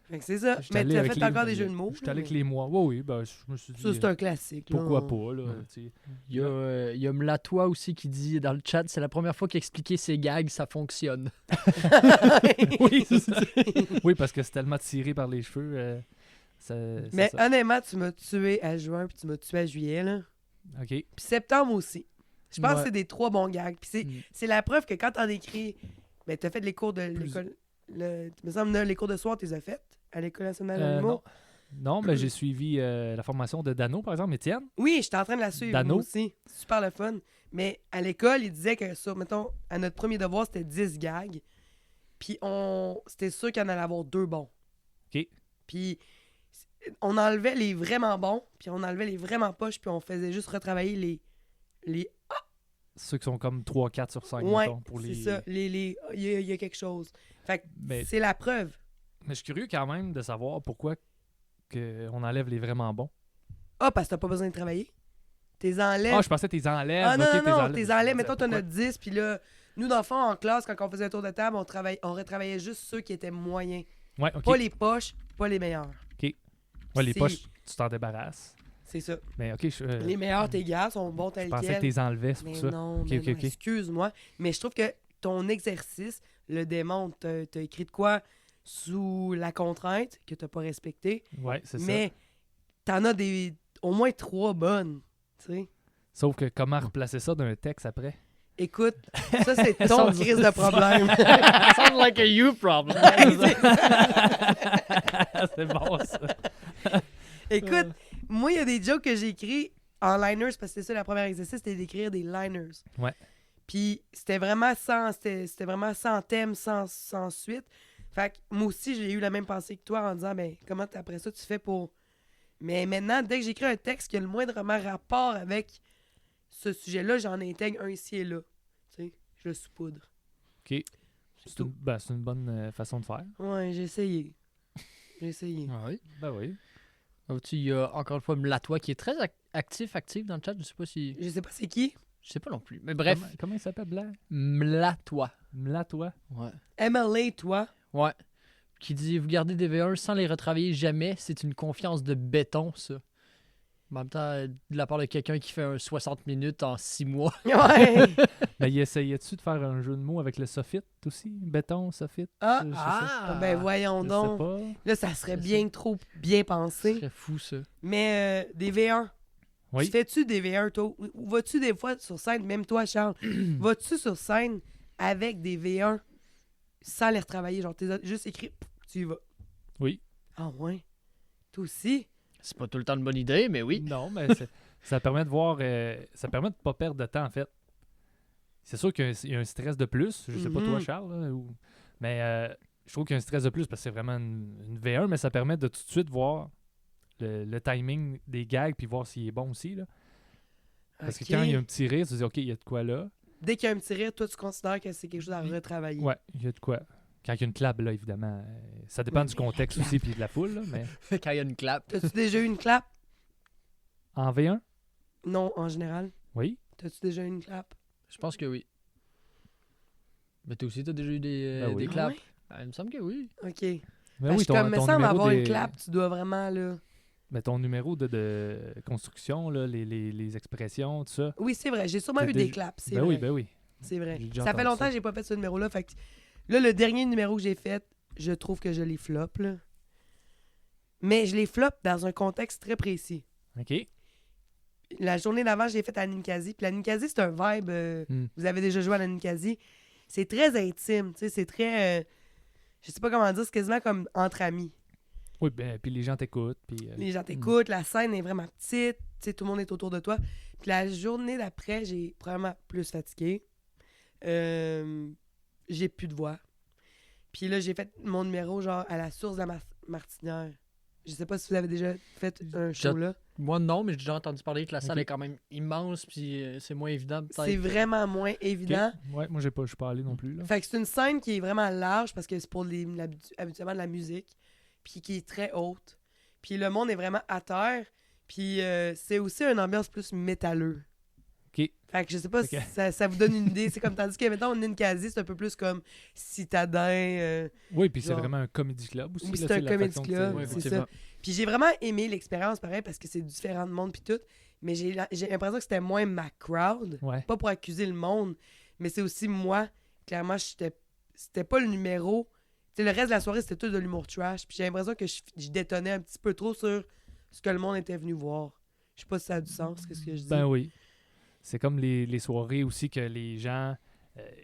Fait que c'est ça. J'étais Mais allé t'as avec fait les- encore des jeux de mots. J'étais allé avec là, les mois. Oui, oui, ben je me suis dit. mais ça, c'est un classique. là. Pourquoi pas, là. Ouais. tu sais. Il y a Mlatois aussi qui dit dans le chat, c'est la première fois qu'expliquer ses gags, ça fonctionne. Oui, c'est ça. Oui, parce que c'est tellement tiré par les cheveux. C'est Mais ça. honnêtement, tu m'as tué à juin puis tu m'as tué à juillet. Là. OK. Puis septembre aussi. Je pense Ouais. que c'est des 3 bons gags. Puis c'est, Mm. c'est la preuve que quand t'en écris, ben t'as fait les cours de Plus- l'école. Il me semble que les cours de soir, tu les as fait à l'École nationale de Non. l'humour. Non, ben j'ai suivi la formation de Dano, par exemple, Étienne. Oui, j'étais en train de la suivre Dano. moi aussi. C'est super le fun. Mais à l'école, il disait que sur, mettons, à notre premier devoir, c'était 10 gags. Puis c'était sûr qu'il y en allait avoir 2 bons. OK. Puis on enlevait les vraiment bons, puis on enlevait les vraiment poches, puis on faisait juste retravailler les Ceux qui sont comme 3-4 sur 5, ouais, mettons, pour les... c'est ça. Il y a quelque chose. Fait que Mais, c'est la preuve. mais je suis curieux quand même de savoir pourquoi on enlève les vraiment bons. Ah, parce que t'as pas besoin de travailler. T'es enlèves. Ah, je pensais que t'es enlèves. Ah non, ok, non, non, t'es enlèves. Je Mettons, me t'en disais, as 10, puis là, nous, dans le fond, en classe, quand on faisait un tour de table, on retravaillait juste ceux qui étaient moyens. pourquoi? Ouais, OK. Pas les poches, pas les meilleurs. Ouais, les c'est- poches, tu t'en débarrasses. C'est ça. Mais OK, Les meilleurs, tes gars, sont bons je tels pensais que quels. t'es enlevais, c'est pour Mais ça. non, Ok, mais ok, non, ok. excuse-moi. Mais je trouve que ton exercice le démontre. T'as écrit de quoi sous la contrainte que t'as pas respecté. Ouais, c'est ça. Mais t'en as au moins 3 bonnes. Tu sais. Sauf que comment replacer ça d'un texte après? Écoute, ça, c'est ton crise de problème. Sounds like a you problem. C'est bon, ça. Écoute, moi, il y a des jokes que j'ai écrits en liners, parce que c'est ça, la première exercice, c'était d'écrire des liners. Ouais. Puis c'était vraiment sans thème, sans suite. Fait que moi aussi, j'ai eu la même pensée que toi en disant, ben, comment après ça tu fais pour... Mais maintenant, dès que j'écris un texte qui a le moindrement rapport avec ce sujet-là, j'en intègre un ici et là. Tu sais, je le saupoudre. OK. C'est tout. C'est une bonne façon de faire. Ouais, j'ai essayé. J'ai essayé. Oui. Ben oui. Il y a encore une fois Mlatois qui est très actif dans le chat. Je sais pas si. Je sais pas c'est qui. Je sais pas non plus. Mais bref, Comment il s'appelle, Blair? Mlatois. Mlatois. Ouais. MLA, toi. Ouais. Qui dit vous gardez des V1 sans les retravailler jamais, c'est une confiance de béton, ça. En même temps, de la part de quelqu'un qui fait un 60 minutes en 6 mois. Ouais. Ben, il essayait-tu de faire un jeu de mots avec le soffit aussi? Béton, soffit? Ah, Je sais ben voyons Je sais donc. pas. Là, ça serait C'est bien trop bien Ce pensé. serait fou, ça. Mais des V1. Oui. Tu fais-tu des V1, toi? Ou vas-tu des fois sur scène, même toi, Charles, vas-tu sur scène avec des V1 sans les retravailler. Genre, t'es juste écrit, tu y vas. Oui. Ah ouais. Toi aussi? C'est pas tout le temps une bonne idée, mais oui. Non, mais ça permet de voir... ça permet de pas perdre de temps, en fait. C'est sûr qu'il y a un stress de plus. Je sais pas toi, Charles, là, mais je trouve qu'il y a un stress de plus parce que c'est vraiment une V1, mais ça permet de tout de suite voir le timing des gags puis voir s'il est bon aussi, là. Parce que quand il y a un petit rire, tu te dis, OK, il y a de quoi là. Dès qu'il y a un petit rire, toi, tu considères que c'est quelque chose à retravailler. Ouais, il y a de quoi. Quand il y a une clap, là, évidemment, ça dépend du contexte aussi puis de la foule, là, mais... Quand il y a une clap. T'as-tu déjà eu une clap? En V1? Non, en général. Oui. T'as-tu déjà eu une clap? Je pense que oui. Mais toi aussi, t'as déjà eu des Ben oui. claps? Ah ouais? Ah, il me semble que oui. OK. Ben Parce oui, que comme, me semble numéro avoir des- une clap, tu dois vraiment, là... Ben, ton numéro de construction, là, les expressions, tout ça. Oui, c'est vrai. J'ai sûrement T'as eu des déjà- claps, c'est Ben vrai. oui, ben oui. C'est vrai. J'ai déjà Ça fait entendu longtemps ça. que j'ai pas fait ce numéro-là. Fait que là, le dernier numéro que j'ai fait, je trouve que je les flop, là. Mais je les flop dans un contexte très précis. OK. La journée d'avant, je l'ai faite à Ninkasi. Puis la Ninkasi, c'est un vibe. Vous avez déjà joué à la Ninkasi. C'est très intime. Tu sais, c'est très. Je sais pas comment dire, c'est quasiment comme entre amis. Oui, ben, puis les gens t'écoutent, puis... Les gens t'écoutent, la scène est vraiment petite. Tu sais, tout le monde est autour de toi. Puis la journée d'après, j'ai probablement plus fatigué. J'ai plus de voix. Puis là, j'ai fait mon numéro genre à la source de la Martinière. Je sais pas si vous avez déjà fait un show là. Moi, non, mais j'ai déjà entendu parler que la salle Ok. est quand même immense, puis c'est moins évident, peut-être. C'est vraiment moins OK. évident. Ouais, moi, je suis pas allé non plus, là. Fait que c'est une scène qui est vraiment large parce que c'est pour habituellement de la musique. Puis qui est très haute. Puis le monde est vraiment à terre. Puis c'est aussi une ambiance plus métalleux. OK. Fait que je sais pas Ok. si ça vous donne une idée. C'est comme, tandis que, mettons, Ninkasi, c'est un peu plus comme Citadin. Oui, puis c'est genre- vraiment un comedy club aussi. Oui, là, c'est tu un sais, la comedy façon que club, Ouais, c'est effectivement. Puis j'ai vraiment aimé l'expérience, pareil, parce que c'est différent de monde puis tout. Mais j'ai l'impression que c'était moins ma crowd. Ouais. Pas pour accuser le monde, mais c'est aussi moi. Clairement, c'était pas le numéro. Tu sais, le reste de la soirée, c'était tout de l'humour trash. Puis j'ai l'impression que je détonnais un petit peu trop sur ce que le monde était venu voir. Je sais pas si ça a du sens, qu'est-ce que je dis. Ben oui. C'est comme les soirées aussi que les gens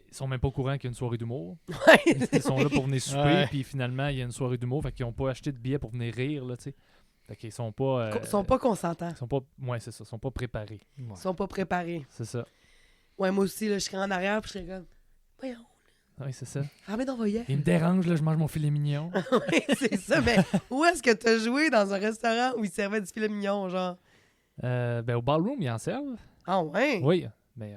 ils sont même pas au courant qu'il y a une soirée d'humour. Ouais, Ils sont là pour venir souper, Ouais. puis finalement, il y a une soirée d'humour, fait qu'ils ont pas acheté de billets pour venir rire, là, tu sais. Fait qu'ils sont pas... Ils sont pas consentants. Ils sont pas... Ouais, c'est ça. Ils sont pas préparés. Ils sont pas préparés. C'est ça. Ouais, moi aussi, là, je serais en arrière, puis je serais comme, voyons, Oui, c'est ça. ah, mais d'envoyer. Il me dérange, là, je mange mon filet mignon. Oui, c'est ça, mais où est-ce que t'as joué dans un restaurant où ils servaient du filet mignon, genre? Ben, au ballroom, ils en servent. Ah ouais? Oui, mais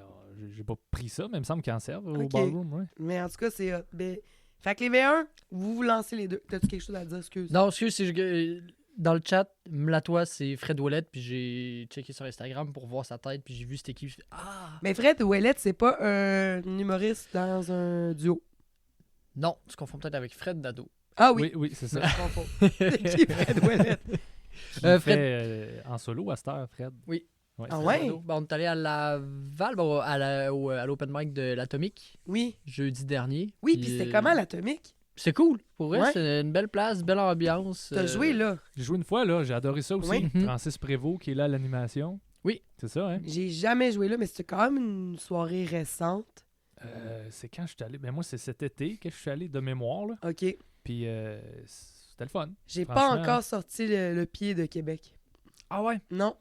j'ai pas pris ça, mais il me semble qu'ils en servent au Ok. ballroom, ouais. Mais en tout cas, c'est hot. Ben, fait que les V1, vous vous lancez les deux. T'as-tu quelque chose à dire, excuse? Non, excuse, dans le chat, Mlatois, c'est Fred Ouellette, puis j'ai checké sur Instagram pour voir sa tête, puis j'ai vu c'était qui. Je fais, ah! Mais Fred Ouellette, c'est pas un humoriste dans un duo. Non, tu confonds peut-être avec Fred Dado. Ah Oui, oui, oui, c'est ça. je confonds. C'est qui Fred Ouellette? Il Fred- fait en solo à cette heure, Fred. Oui. Ouais, Ah c'est ouais? Dado. Ben, on est allé à Laval, ben, à l'open mic de l'Atomique, Oui. jeudi dernier. Oui, puis c'était comment l'atomique? C'est cool, pour vrai, Ouais. c'est une belle place, belle ambiance. T'as joué là? J'ai joué une fois, là. J'ai adoré ça aussi. Oui. Mhm. Francis Prévost qui est là à l'animation. Oui. C'est ça, hein? J'ai jamais joué là, mais c'était quand même une soirée récente. C'est quand je suis allé. Ben, moi, c'est cet été que je suis allé de mémoire, là. OK. Puis c'était le fun. J'ai pas Franchement. encore sorti le pied de Québec. Ah ouais? Non.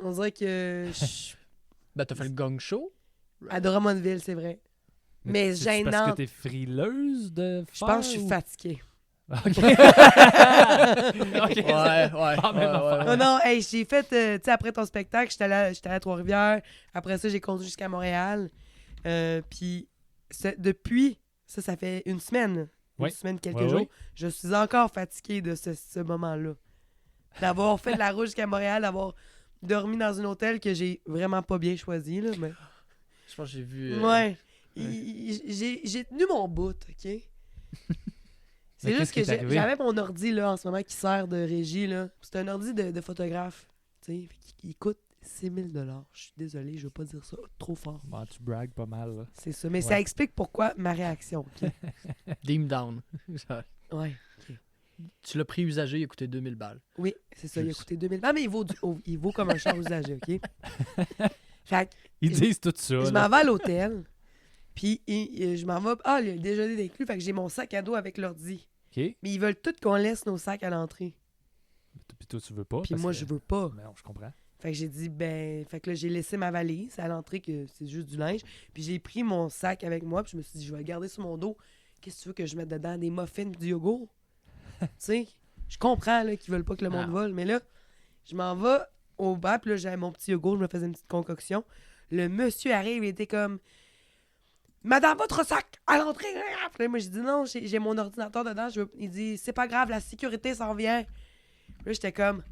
On dirait que Ben, t'as fait le gong show. à Drummondville, c'est vrai. Mais c'est parce gênant. que t'es frileuse de Je pense que je suis ou- fatiguée. Ok. Ouais, ouais. Ah, même affaire. Non, non, hey, j'ai fait, tu sais, après ton spectacle, j'étais allé à Trois-Rivières. Après ça, j'ai conduit jusqu'à Montréal. Puis, depuis, ça fait une semaine. Oui. Une semaine, quelques Ouais, jours. oui. Je suis encore fatiguée de ce moment-là. D'avoir fait de la route jusqu'à Montréal, d'avoir dormi dans un hôtel que j'ai vraiment pas bien choisi, là, mais... Je pense que j'ai vu. Ouais. J'ai tenu mon bout, OK? C'est Mais juste qu'est-ce qui que est arrivé? j'avais mon ordi là, en ce moment qui sert de régie. Là. C'est un ordi de photographe. Tu sais, il coûte 6 000 $. Je suis désolé, je veux pas dire ça trop fort. Bon, tu bragues pas mal, là. C'est ça. Mais Ouais. ça explique pourquoi ma réaction. OK? Dim Down. Ouais. Tu l'as pris usagé, il a coûté 2000 balles. Oui, c'est ça. Il a Juste. coûté 2000 $. Mais il vaut comme un char usagé, OK? Fait que Ils disent tout ça. je là. m'en vais à l'hôtel. Puis je m'en vais. Ah, le déjeuner d'inclus, fait que j'ai mon sac à dos avec l'ordi. OK. Mais ils veulent tous qu'on laisse nos sacs à l'entrée. Puis toi, tu veux pas. Puis parce moi, que- je veux pas. Non, je comprends. Fait que j'ai dit, fait que là, j'ai laissé ma valise à l'entrée, que c'est juste du linge. Puis j'ai pris mon sac avec moi, puis je me suis dit, je vais le garder sur mon dos. Qu'est-ce que tu veux que je mette dedans? Des muffins pis du yogourt? Tu sais, je comprends là, qu'ils veulent pas que le monde vole, mais là, je m'en vais au bar, puis là, j'avais mon petit yogourt, je me faisais une petite concoction. Le monsieur arrive, il était comme, Madame, votre sac à l'entrée! Puis là, moi, j'ai dit, non, j'ai mon ordinateur dedans. Il dit, c'est pas grave, la sécurité s'en vient. Puis là, j'étais comme,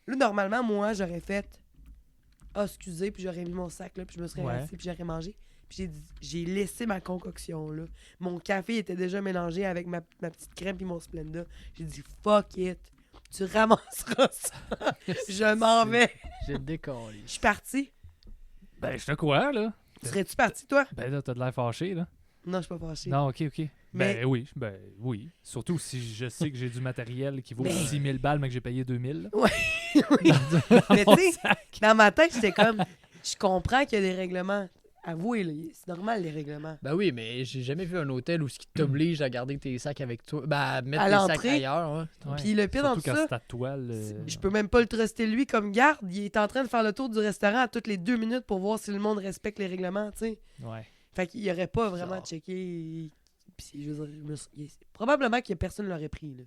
là, normalement, moi, j'aurais fait, ah, excusez, puis j'aurais mis mon sac là, puis je me serais assis, puis j'aurais mangé. Puis j'ai laissé ma concoction là. Mon café était déjà mélangé avec ma petite crème puis mon Splenda. J'ai dit, fuck it, tu ramasseras ça. Je m'en vais. J'ai décollé. Je suis parti. Ben, je te crois, là. Serais-tu parti, toi? Ben là, t'as de l'air fâché, là. Non, je suis pas fâché. Non, OK. Mais- Ben oui. Surtout si je sais que j'ai du matériel qui vaut Mais- 6000 balles, mais que j'ai payé 2000. là. Oui. Mais Mon tu sais, sac. dans ma tête, j'étais comme, je comprends qu'il y a des règlements. Avouez, là, c'est normal, les règlements. Ben oui, mais j'ai jamais vu un hôtel où ce qui t'oblige à garder tes sacs avec toi. Ben, à mettre À tes sacs l'entrée. ailleurs. Hein. Ouais. Puis le pire dans Surtout tout quand ça, c'est ta toile. je peux même pas le truster lui comme garde. Il est en train de faire le tour du restaurant à toutes les 2 minutes pour voir si le monde respecte les règlements, tu sais. Ouais. Fait qu'il aurait pas vraiment Bizarre. checké. Puis je veux dire, probablement que personne l'aurait pris, là.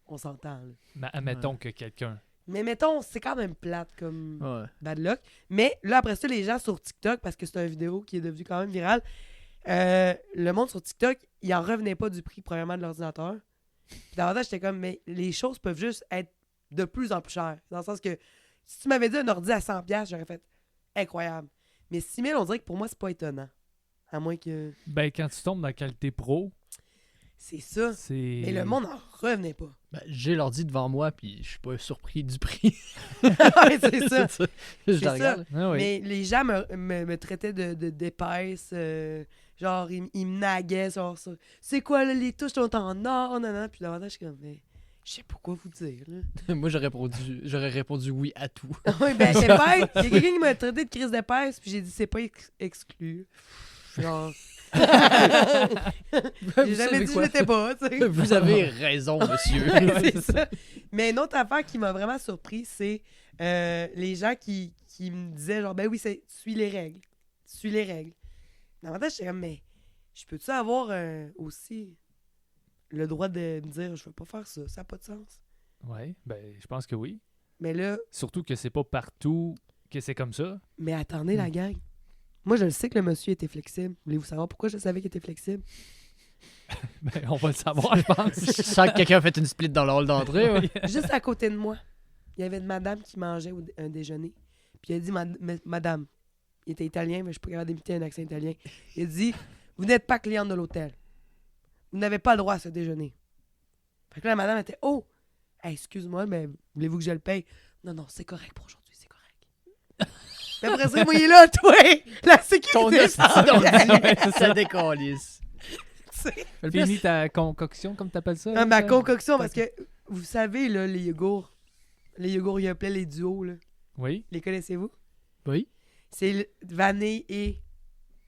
On s'entend, là. Mais admettons que quelqu'un. Mais mettons, c'est quand même plate comme Ouais. bad luck. Mais là, après ça, les gens sur TikTok, parce que c'est une vidéo qui est devenue quand même virale, le monde sur TikTok, il en revenait pas du prix, premièrement, de l'ordinateur. Puis davantage, j'étais comme, mais les choses peuvent juste être de plus en plus chères. Dans le sens que si tu m'avais dit un ordi à 100$, j'aurais fait incroyable. Mais 6 000, on dirait que pour moi, c'est pas étonnant. À moins que. Ben, quand tu tombes dans la qualité pro, C'est ça. c'est. Mais le monde en revenait pas. Ben, j'ai l'ordi devant moi, puis je suis pas surpris du prix. Ouais, c'est ça. Je C'est la regarde. Ah oui. Mais les gens me traitaient d'épaisse. Genre, ils me naguaient sur ça. C'est quoi, là, les touches sont en or, non. Puis davantage, je suis comme, mais je sais pas quoi vous dire, là. Moi, j'aurais répondu oui à tout. Oui, ben, épaisse. Il y a quelqu'un qui m'a traité de crise d'épaisse, puis j'ai dit, c'est pas exclu. Genre. J'ai jamais dit que je l'étais pas, tu sais. Vous avez raison, monsieur. C'est ça. Mais une autre affaire qui m'a vraiment surpris, c'est les gens qui me disaient, genre, ben oui, suis les règles. Suis les règles. Davantage, j'étais comme, mais je peux-tu avoir aussi le droit de me dire, je veux pas faire ça, ça n'a pas de sens. Ouais, ben, je pense que oui. Mais là, Surtout que c'est pas partout que c'est comme ça. mais attendez, la gang. Moi, je le sais que le monsieur était flexible. Voulez-vous savoir pourquoi je savais qu'il était flexible? Ben, on va le savoir, je pense. Je sens que quelqu'un a fait une split dans le hall d'entrée. Ouais. Juste à côté de moi, il y avait une madame qui mangeait un déjeuner. Puis il a dit, madame, il était italien, mais je suis pas capable d'imiter un accent italien. Il a dit, vous n'êtes pas cliente de l'hôtel. Vous n'avez pas le droit à ce déjeuner. Fait que là, la madame était, oh, hey, excuse-moi, mais voulez-vous que je le paye? Non, c'est correct pour aujourd'hui, c'est correct. Puis après ça, moi, il est là, toi, la Ton sécurité s'en vient. ça décalisse. Tu sais. Fini ta concoction, comme t'appelles ça? Ah, ma là? concoction, parce que vous savez, là, les yogourts Yoplait, les duos, là, Oui, les connaissez-vous? Oui. C'est vanille et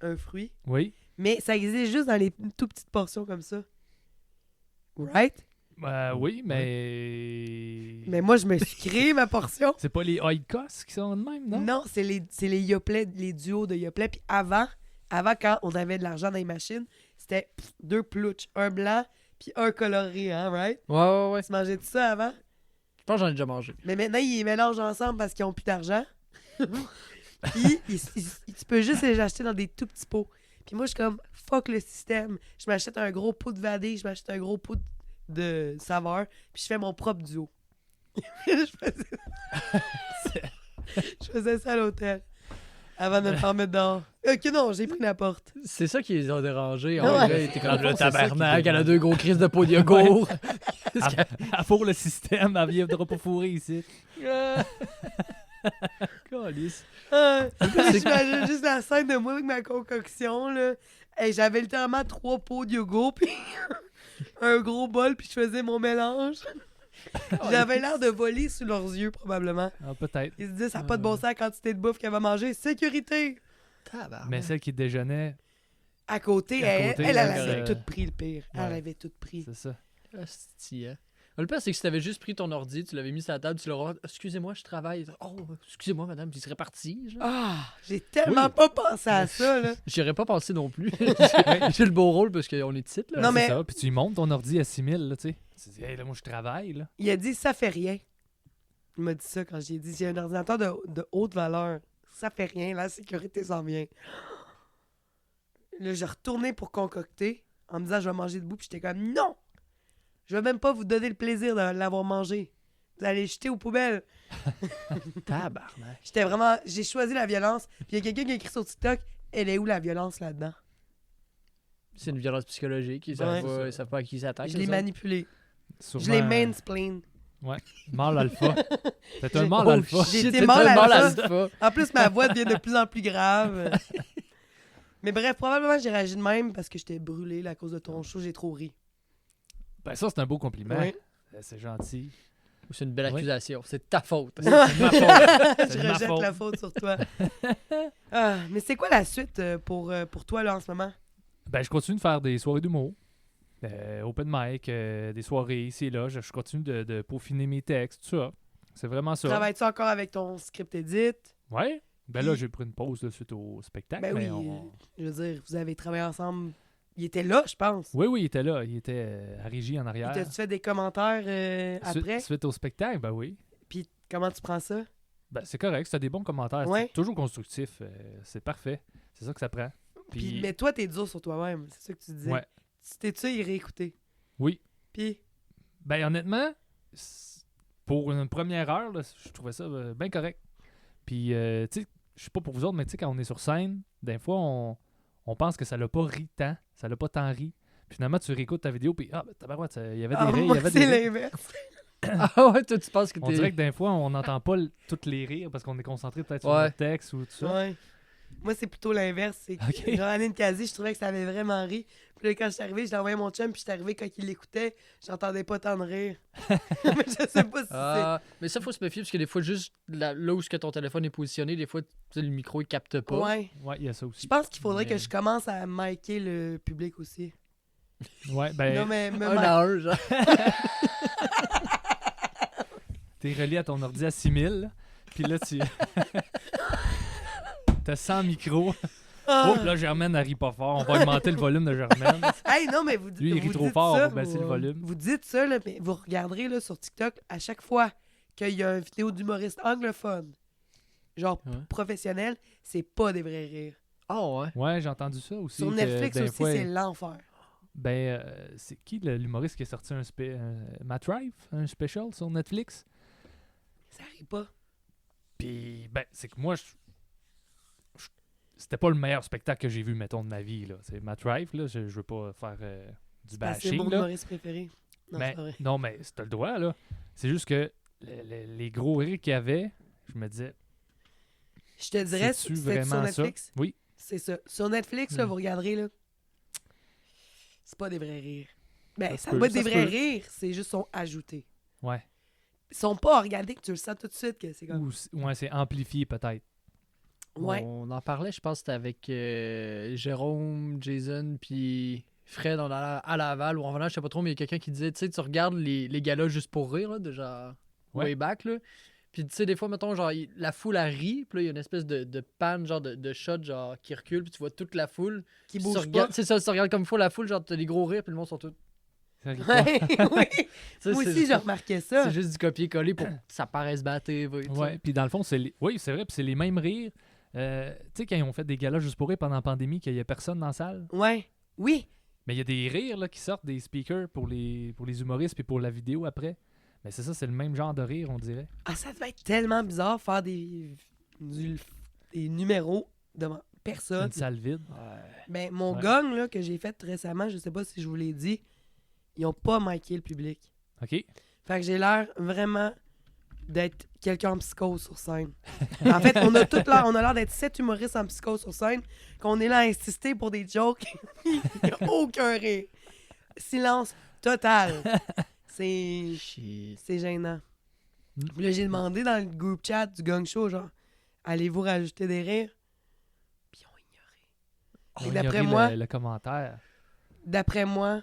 un fruit. oui. Mais ça existe juste dans les tout petites portions comme ça. Right? Oui, mais. Mais moi, je me suis créé ma portion. C'est pas les Oikos qui sont de même, non? Non, c'est les Yoplait, les duos de Yoplait. Puis avant, quand on avait de l'argent dans les machines, c'était 2 plouches. Un blanc, puis un coloré, hein, right? Ouais. Tu mangeais tout ça avant? Je pense que j'en ai déjà mangé. Mais maintenant, ils les mélangent ensemble parce qu'ils n'ont plus d'argent. Puis, tu peux juste les acheter dans des tout petits pots. Puis moi, je suis comme, fuck le système. Je m'achète un gros pot de vanille, je m'achète un gros pot de saveur, puis je fais mon propre duo. Je faisais ça à l'hôtel. Avant de me faire mettre dehors. Ok, non, j'ai pris la porte. C'est ça qui les a dérangés. Ouais. Ouais. Là, il était comme Dans le le fond, c'est ça tabarnak, qui elle a 2 gros crises de pot de yogourt. À pour le système, elle viendra pas fourrer ici. Calisse. J'imagine juste la scène de moi avec ma concoction, là. Hey, j'avais littéralement 3 pots de yogourt, puis un gros bol, puis je faisais mon mélange. J'avais l'air de voler sous leurs yeux, probablement. Ah, peut-être. Ils se disaient, ça n'a pas de bon sens la quantité de bouffe qu'elle va manger. Sécurité! Tabarnak. Mais celle qui déjeunait, À côté, À elle, côté, elle elle, avait tout euh, pris, le pire. Elle ouais. avait tout pris. C'est ça. Asti, hein. Le pire, c'est que si t'avais juste pris ton ordi, tu l'avais mis sur la table, tu l'aurais. Excusez-moi, je travaille. Oh, excusez-moi, madame, puis il serait parti. Genre. Ah, j'ai tellement Oui. pas pensé à ça, là. J'y aurais pas pensé non plus. J'ai le beau rôle parce qu'on est titre, là. Non, C'est mais- ça. Puis tu lui montes ton ordi à 6000, là, tu sais. Tu dis, hey, là, moi, je travaille, là. Il a dit, ça fait rien. Il m'a dit ça quand j'ai dit, j'ai un ordinateur de haute valeur. Ça fait rien, la sécurité s'en vient. Là, j'ai retourné pour concocter en me disant, je vais manger debout. Puis j'étais comme, non! Je vais même pas vous donner le plaisir de l'avoir mangé. Vous allez le jeter aux poubelles. Tabarnak. J'étais vraiment. J'ai choisi la violence. Puis il y a quelqu'un qui a écrit sur TikTok, elle est où la violence là-dedans? C'est une violence psychologique. Ils Ouais. savent pas à qui ils s'attaquent. Je l'ai eux manipulé. Sûrement, Je l'ai mansplain. Mâle alpha. T'es un J'ai- mâle Oh, alpha. J'ai shit, été t'es mâle un mâle alpha. alpha. En plus, ma voix devient de plus en plus grave. Mais bref, probablement j'ai réagi de même parce que j'étais brûlée là, à cause de ton show. J'ai trop ri. Ben, ça, c'est un beau compliment. Ouais. C'est gentil. Ou c'est une belle Oui. accusation. C'est de ta faute. C'est de ma faute. Je C'est de ma rejette faute. la faute sur toi. Ah, mais c'est quoi la suite pour toi là en ce moment? Ben, je continue de faire des soirées d'humour. Open mic, des soirées ici et là. Je continue de peaufiner mes textes, tout ça. C'est vraiment ça. Travailles-tu encore avec ton script edit? Ouais. Ben là, j'ai pris une pause là, suite au spectacle. Ben mais oui, je veux dire, vous avez travaillé ensemble. Il était là, je pense. Oui, il était là. Il était à Régie en Puis arrière. t'as-tu fait des commentaires après? Suite au spectacle, ben oui. Puis comment tu prends ça? Ben, c'est correct, c'est des bons commentaires. Ouais. C'est toujours constructif. C'est parfait. C'est ça que ça prend. Puis, mais toi, t'es dur sur toi-même. C'est ça que tu disais. Ouais. T'es-tu y réécouter? Oui. Puis, Ben honnêtement, pour une première heure, là, je trouvais ça bien correct. Puis, tu sais, je sais pas pour vous autres, mais tu sais, quand on est sur scène, des fois, on pense que ça l'a pas ri tant. Ça l'a pas tant ri. Puis finalement, tu réécoutes ta vidéo, puis ben, tabarouette, il y avait des rires, il y moi, avait des c'est rires. l'inverse. Ah ouais, toi, tu penses que On t'es. dirait que des fois, on n'entend pas tous les rires parce qu'on est concentré peut-être sur Ouais. notre texte ou tout ça. Ouais. Moi, c'est plutôt l'inverse. C'est que Ok. Jean-Aline Cazé, je trouvais que ça avait vraiment ri. Puis là, quand je suis arrivé, je l'ai envoyé à mon chum, puis je suis arrivé quand il l'écoutait, j'entendais pas tant de rire. Mais je sais pas si Ah, mais ça, faut se méfier parce que des fois, juste là où est-ce que ton téléphone est positionné, des fois, tu sais, le micro, il capte c'est. pas. Ouais. Ouais, il y a ça Je aussi. pense qu'il faudrait Mais- que je commence à micer le public aussi. Ouais, ben, Non, mais me Un à un, genre. t'es relié à ton ordi à 6000, là, puis là, tu... T'as 100 micros. Ah! Oh, là, Germaine, elle rit pas fort. On va augmenter le volume de Germaine. Hey, non, mais vous, Lui, il rit vous trop dites fort, ça, on va baisser le volume. Vous dites ça, là, mais vous regarderez là, sur TikTok, à chaque fois qu'il y a une vidéo d'humoriste anglophone, genre Ouais. professionnel, c'est pas des vrais rires. Ah ouais. Ouais, j'ai entendu ça aussi. Sur que Netflix des aussi, fois, c'est l'enfer. Ben, c'est qui l'humoriste qui a sorti Matt Rife, un special sur Netflix? Ça rit pas. Puis, ben, c'est que moi, c'était pas le meilleur spectacle que j'ai vu, mettons, de ma vie, là. C'est Matt Rife, là. Je veux pas faire du Parce que c'est bashing, mon là. humoriste préféré. Non, Mais, c'est pas vrai. non, mais t'as le droit, là. C'est juste que les gros rires qu'il y avait, je me disais, Je te dirais, c'est-tu c'est sur vraiment Netflix? ça? Oui. C'est ça. Sur Netflix, là, Mm. vous regarderez, là, c'est pas des vrais rires. Ben, Ça ça se peut, va être ça des se vrais peut. rires, c'est juste sont ajoutés. Ouais. Ils sont pas organiques, tu le sens tout de suite que c'est comme... Ouais, c'est amplifié, peut-être. Ouais. On en parlait, je pense, c'était avec Jérôme, Jason, puis Fred à Laval, ou en venant, je sais pas trop, mais il y a quelqu'un qui disait, tu sais, tu regardes les galas juste pour rire, là, de genre Ouais. way back, là. Puis, tu sais, des fois, mettons, genre, la foule, elle rit, puis là, il y a une espèce de panne, genre, de shot, genre, qui recule, puis tu vois toute la foule. Qui Puis bouge tu pas. regardes, c'est ça, tu regardes comme il faut la foule, genre, t'as des gros rires, puis le monde sont tous. Ça rit pas. Ouais, oui. Tu sais, Moi c'est- aussi, j'ai remarqué ça. C'est juste du copier-coller pour que ça paraisse battre. Ouais, puis dans le fond, oui, c'est vrai, puis c'est les mêmes rires. Tu sais, quand ils ont fait des galas juste pour rire pendant la pandémie, qu'il n'y a personne dans la salle, Ouais. Oui. mais il y a des rires là, qui sortent des speakers pour les humoristes puis pour la vidéo après. Mais c'est ça, c'est le même genre de rire, on dirait. Ah, ça devait être tellement bizarre faire des numéros devant personne. Une salle vide. Ben, mon Ouais. gong là, que j'ai fait récemment, je sais pas si je vous l'ai dit, ils ont pas miqué le public. OK? Fait que j'ai l'air vraiment d'être quelqu'un en psychose sur scène. En fait, on a l'air d'être 7 humoristes en psychose sur scène, qu'on est là à insister pour des jokes. Il n'y a aucun rire. Silence total. C'est Shit. c'est gênant. Mm. Puis là, j'ai demandé dans le group chat du gang show, genre, allez-vous rajouter des rires? Puis ils ont ignoré. On Et va d'après ignorer moi- le commentaire. D'après moi,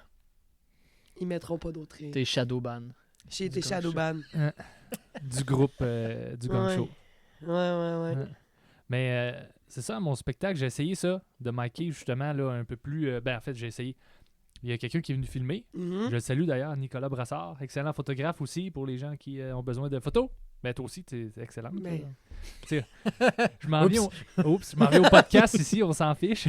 ils mettront pas d'autres rires. T'es Shadowban. J'ai du été gang Shadowban. Du groupe du Gang Ouais. Show. Ouais. Ouais. Mais c'est ça, mon spectacle, j'ai essayé ça, de micer justement là, un peu plus. En fait, j'ai essayé. Il y a quelqu'un qui est venu filmer. Mhm. Je le salue d'ailleurs, Nicolas Brassard, excellent photographe aussi pour les gens qui ont besoin de photos. Ben toi aussi, t'es excellent. Mais- toi. Tu sais, je m'en viens au podcast ici, on s'en fiche.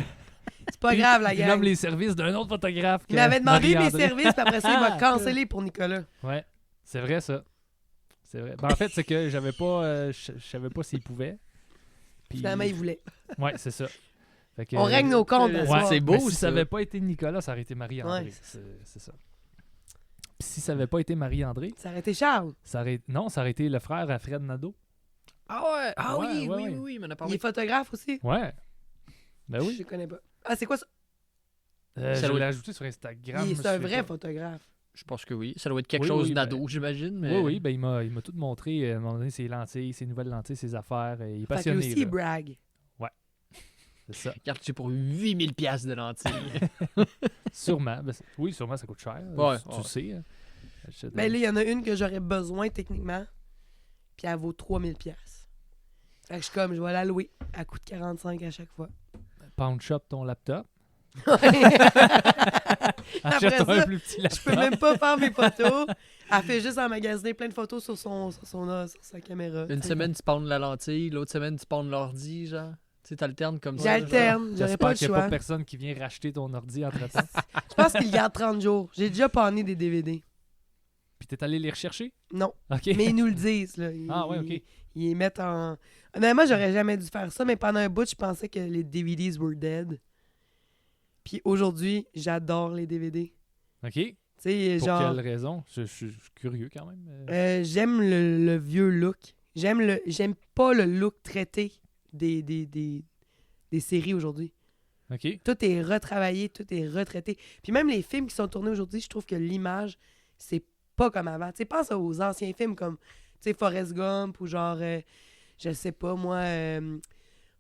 C'est pas grave, la Il gang. nomme les services d'un autre photographe. Il m'avait demandé mes Marie-André. services, puis après ça, il m'a Ah, cancellé pour Nicolas. Ouais, c'est vrai ça. C'est vrai. Ben, en fait, c'est que j'avais pas, je savais pas s'il pouvait. Puis- Finalement, il voulait. Ouais, c'est ça. Fait que, On règle nos comptes. Ouais, à soir. c'est beau, mais si ça ça. avait pas été Nicolas, ça aurait été Marie-André. Ouais. C'est ça. Puis si ça avait pas été Marie-André, Ça aurait été Charles. ça aurait été le frère à Fred Nadeau. Ah ouais! Ah Ouais, oui, ouais, oui, ouais. oui, oui, il m'en a Il parlé. est photographe aussi. Ouais. Ben Je oui. connais pas. Ah, c'est quoi ça? Je Ça doit l'ai ajouté sur Instagram. C'est un vrai photographe. Je pense que oui. Ça doit être quelque Oui, chose oui, d'ado, j'imagine. Mais... Oui, ben il m'a tout montré. À un moment donné, ses lentilles, ses nouvelles lentilles, ses affaires. Il est Fait que lui passionné. aussi, il là. brag. C'est ça. Regarde, tu pour 8000 piastres de lentilles. Sûrement. Ben, oui, sûrement, ça coûte cher. Ouais, tu ouais. sais. Hein. Achète- Ben là, il y en a une que j'aurais besoin techniquement, puis elle vaut 3000 pièces. Fait que je suis comme, je vais la louer. Elle coûte 45 à chaque fois. Pound Shop ton laptop. Après Achète-toi ça, un plus petit Je laptop. peux même pas faire mes photos. Elle fait juste emmagasiner plein de photos sur sur sa caméra. Une semaine, tu pawnes la lentille. L'autre semaine, tu pawnes l'ordi, genre. Tu sais, t'alternes comme ça. J'alterne, j'aurais J'espère pas le qu'il n'y a pas choix. personne qui vient racheter ton ordi entre-temps. Je pense qu'il garde 30 jours. J'ai déjà panné des DVD. Puis t'es allé les rechercher? Non, OK. mais ils nous le disent. Là. Ah ouais, OK. Ils les mettent en... Honnêtement, j'aurais jamais dû faire ça, mais pendant un bout, je pensais que les DVDs were dead. Puis aujourd'hui, j'adore les DVD. OK. Tu sais, Pour genre... quelle raison? Je suis curieux quand même. J'aime le vieux look. J'aime pas le look traité des séries aujourd'hui. OK. Tout est retravaillé, tout est retraité. Puis même les films qui sont tournés aujourd'hui, je trouve que l'image, c'est pas comme avant. Tu sais, pense aux anciens films comme, tu sais, Forrest Gump ou genre, je sais pas, moi,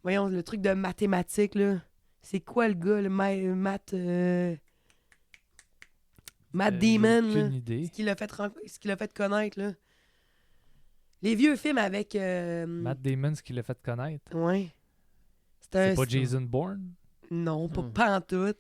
voyons, le truc de mathématiques, là. C'est quoi le gars, le Matt J'ai Damon, là? aucune idée. Ce qu'il a fait connaître, là. Les vieux films avec... Matt Damon, ce qui l'a fait connaître. Ouais. C'est pas Jason Bourne? Non, Hmm. pas en tout.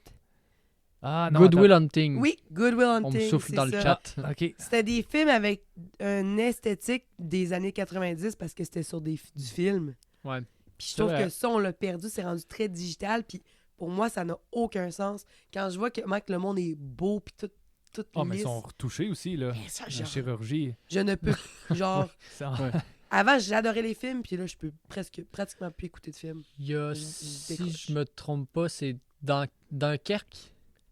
Ah non. Good Will Hunting. Oui, Good Will Hunting. On me souffle c'est dans le ça. chat. attends. OK. C'était des films avec une esthétique des années 90 parce que c'était sur du film. Ouais. Puis je C'est trouve vrai. que ça, on l'a perdu, c'est rendu très digital. Puis pour moi, ça n'a aucun sens. Quand je vois comment que le monde est beau, puis tout Ah, mais ils lisse, sont retouchés aussi, là. ça, La genre, chirurgie. je ne peux... genre, Ça- Ouais. avant, j'adorais les films, puis là, je peux pratiquement plus écouter de films. Il y a, Je si décroche. je me trompe pas, c'est Dunkerque.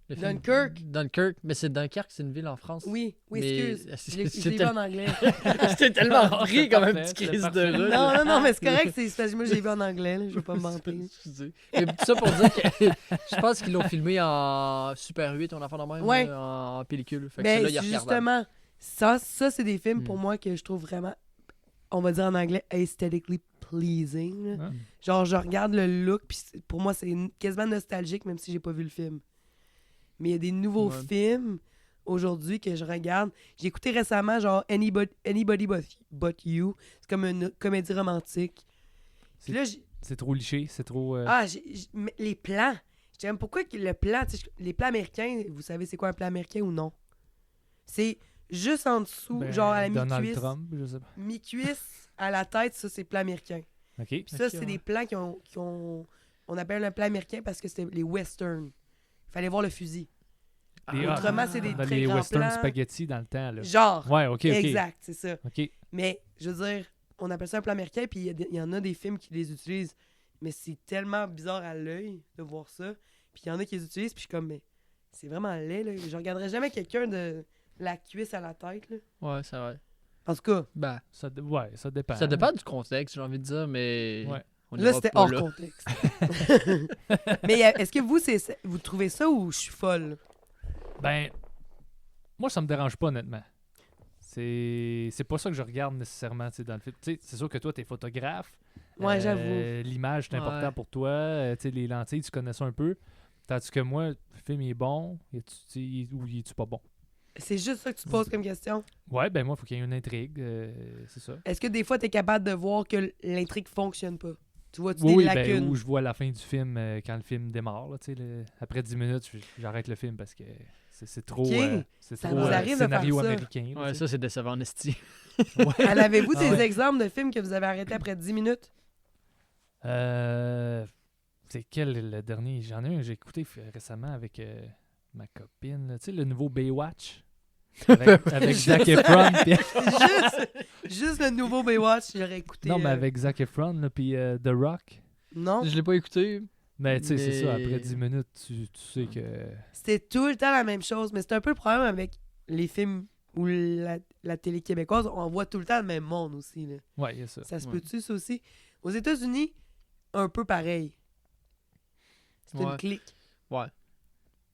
Le film. Dunkirk? Dunkirk, mais c'est Dunkerque, c'est une ville en France. Oui, Mais- excuse. Je l'ai c'est vu tel- en anglais. C'était tellement Non, pris c'est comme un parfait, petit c'est crise parfait. de rue. non, mais c'est correct, c'est parce que moi, je l'ai vu en anglais, là, je vais pas me mentir. Excusez. Mais tout ça pour dire que je pense qu'ils l'ont filmé en Super 8, on en fait de même, Ouais. en pellicule. Fait que Ben, celui-là, il est regardable. justement, ça c'est des films pour Hmm. moi que je trouve vraiment, on va dire en anglais, aesthetically pleasing. là. Ah. Genre, je regarde le look, puis pour moi, c'est quasiment nostalgique, même si j'ai pas vu le film. Mais il y a des nouveaux Ouais. films aujourd'hui que je regarde. J'ai écouté récemment, genre, Anybody But You. C'est comme une comédie romantique. Puis là, C'est trop liché, c'est trop... mais les plans. J'aime pourquoi que le plan, tu sais, les plans américains, vous savez c'est quoi un plan américain ou non? C'est juste en dessous, ben, genre à la Donald mi-cuisse. Trump, je sais pas. Mi-cuisse à la tête, ça c'est plan américain. OK. Puis ça, Ok, c'est ouais. des plans on appelle un plan américain parce que c'était les westerns. Fallait voir le fusil. Les- Autrement, c'est des dans très les grands western plans. spaghetti dans le temps, là. Genre. Ouais, OK, OK. Exact, c'est ça. OK. Mais, je veux dire, on appelle ça un plan américain, puis il y en a des films qui les utilisent. Mais c'est tellement bizarre à l'œil de voir ça. Puis il y en a qui les utilisent, puis je suis comme, mais c'est vraiment laid, là. Je regarderais jamais quelqu'un de la cuisse à la tête, là. Ouais, c'est vrai. En tout cas, Ben, Ouais, ça dépend. ça dépend du contexte, j'ai envie de dire, mais. Ouais. on là, ira c'était pas hors là. contexte. Mais est-ce que vous trouvez ça ou je suis folle? Ben, moi, ça me dérange pas, honnêtement. C'est pas ça que je regarde nécessairement, tu sais, dans le film. Tu sais, c'est sûr que toi, t'es photographe. Ouais, j'avoue. L'image, c'est important Ouais. pour toi. Tu sais, les lentilles, tu connais ça un peu. Tandis que moi, le film est bon, ou il est-tu pas bon? C'est juste ça que tu te poses comme question. Ouais, ben moi, il faut qu'il y ait une intrigue, c'est ça. Est-ce que des fois, tu es capable de voir que l'intrigue fonctionne pas? Tu vois-tu Oui, des ben, lacunes? où je vois la fin du film quand le film démarre. Là, après 10 minutes, j'arrête le film parce que c'est trop, Ok. c'est Ça trop vous arrive de scénario faire ça? américain. là, Ouais, tu sais. ça, c'est décevant en esti. En avez-vous Ah des ouais. exemples de films que vous avez arrêtés après 10 minutes? C'est quel le dernier? J'en ai un que j'ai écouté récemment avec ma copine. Là. Tu sais, le nouveau Baywatch. Avec Zac Efron. puis- juste le nouveau Baywatch, j'aurais écouté. Non, mais avec Zac Efron là, puis The Rock. Non, Je l'ai pas écouté. Mais tu sais, c'est ça. Mais- Après 10 minutes, tu sais que... c'était tout le temps la même chose. Mais c'est un peu le problème avec les films ou la télé québécoise. On voit tout le temps le même monde aussi. Là. Ouais, il y a ça. Ça se Ouais. peut-tu, ça aussi? Aux États-Unis, un peu pareil. C'est une Ouais. clique. Ouais.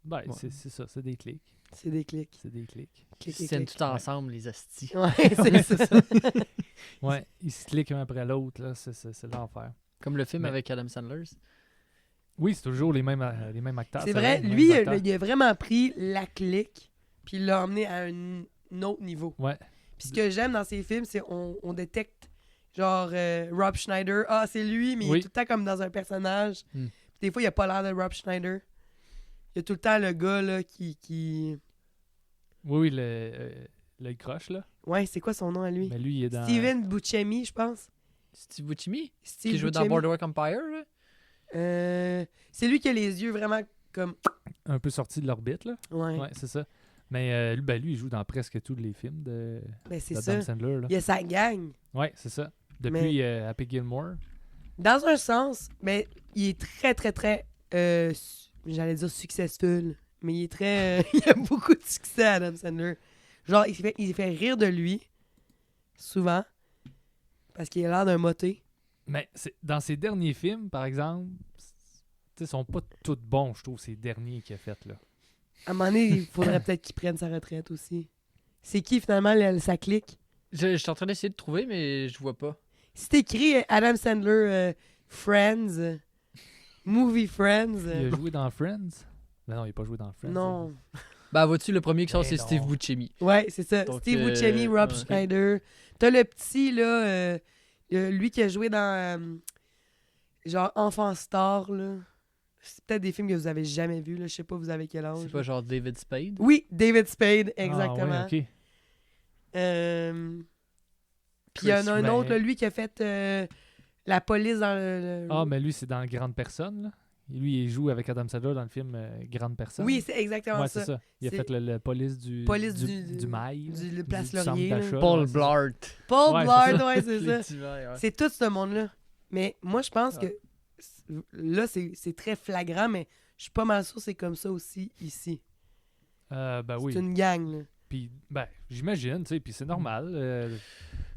Ben, Ouais. c'est ça. C'est des clics. C'est des clics. C'est des clics. Clic, Ils clic, tiennent clic. tout ensemble, les astis. Ouais, c'est ça. Ouais, ils se cliquent un après l'autre. Là, c'est l'enfer. Comme le film Mais- avec Adam Sandler. Oui, c'est toujours les mêmes acteurs. C'est vrai, les mêmes lui, acteurs. il a vraiment pris la clique puis il l'a emmené à un autre niveau. Ouais. Puis ce que j'aime dans ces films, c'est on détecte, genre, Rob Schneider. Ah, c'est lui, mais il Oui. est tout le temps comme dans un personnage. Hmm. Puis des fois, il a pas l'air de Rob Schneider. Il y a tout le temps le gars, là, qui... Oui, le croche, là. Ouais, c'est quoi son nom à lui? Mais lui, il est dans... Steven Buscemi, je pense. Steve Buscemi, Steve qui joue dans Buscemi. Boardwalk Empire. Là. C'est lui qui a les yeux vraiment comme... Un peu sorti de l'orbite, là. Ouais, Ouais, c'est ça. Mais lui, il joue dans presque tous les films ben c'est d'Adam ça. Sandler, là. Il y a sa gang. Ouais, c'est ça. Depuis Happy Gilmore. Dans un sens, mais il est très, très, très... j'allais dire successful, mais il est très... il a beaucoup de succès, Adam Sandler. Genre, il fait rire de lui, souvent, parce qu'il a l'air d'un moté. Mais dans ses derniers films, par exemple, ils sont pas tous bons, je trouve, ces derniers qu'il a fait, là. À un moment donné, il faudrait peut-être qu'il prenne sa retraite aussi. C'est qui, finalement, sa clique? Je suis en train d'essayer de trouver, mais je vois pas. C'est écrit Adam Sandler, Friends, Movie Friends. Il a joué dans Friends. Mais non, il n'a pas joué dans Friends. Non. Bah, vois-tu, le premier qui sort, Mais c'est non. Steve Buscemi. Ouais, c'est ça. Donc, Steve Buscemi, Rob ouais. Schneider. T'as le petit, là, lui qui a joué dans, genre, Enfant Star, là. C'est peut-être des films que vous avez jamais vus, là. Je sais pas, vous avez quel âge. C'est pas genre David Spade. Oui, David Spade, Ah, exactement. ouais, ok. Puis il y en a un Chris autre, là, Ray. lui, qui a fait la police dans le... Ah, mais lui, c'est dans Grande Personne, là. Lui, il joue avec Adam Sandler dans le film Grande Personne. Oui, c'est exactement ouais, ça. c'est ça. Il a C'est- fait le police du mail. du Place centre Laurier, là. d'achat, Paul ouais, c'est ça. Blart. Paul Ouais, Blart, c'est ça. ouais, c'est ça. Effectivement, ouais. C'est tout ce monde-là. Mais moi, je pense Ouais. que là, c'est très flagrant, mais je suis pas mal sûr que c'est comme ça aussi ici. Ben oui. C'est une gang, là. Puis, ben, j'imagine, tu sais, puis c'est normal.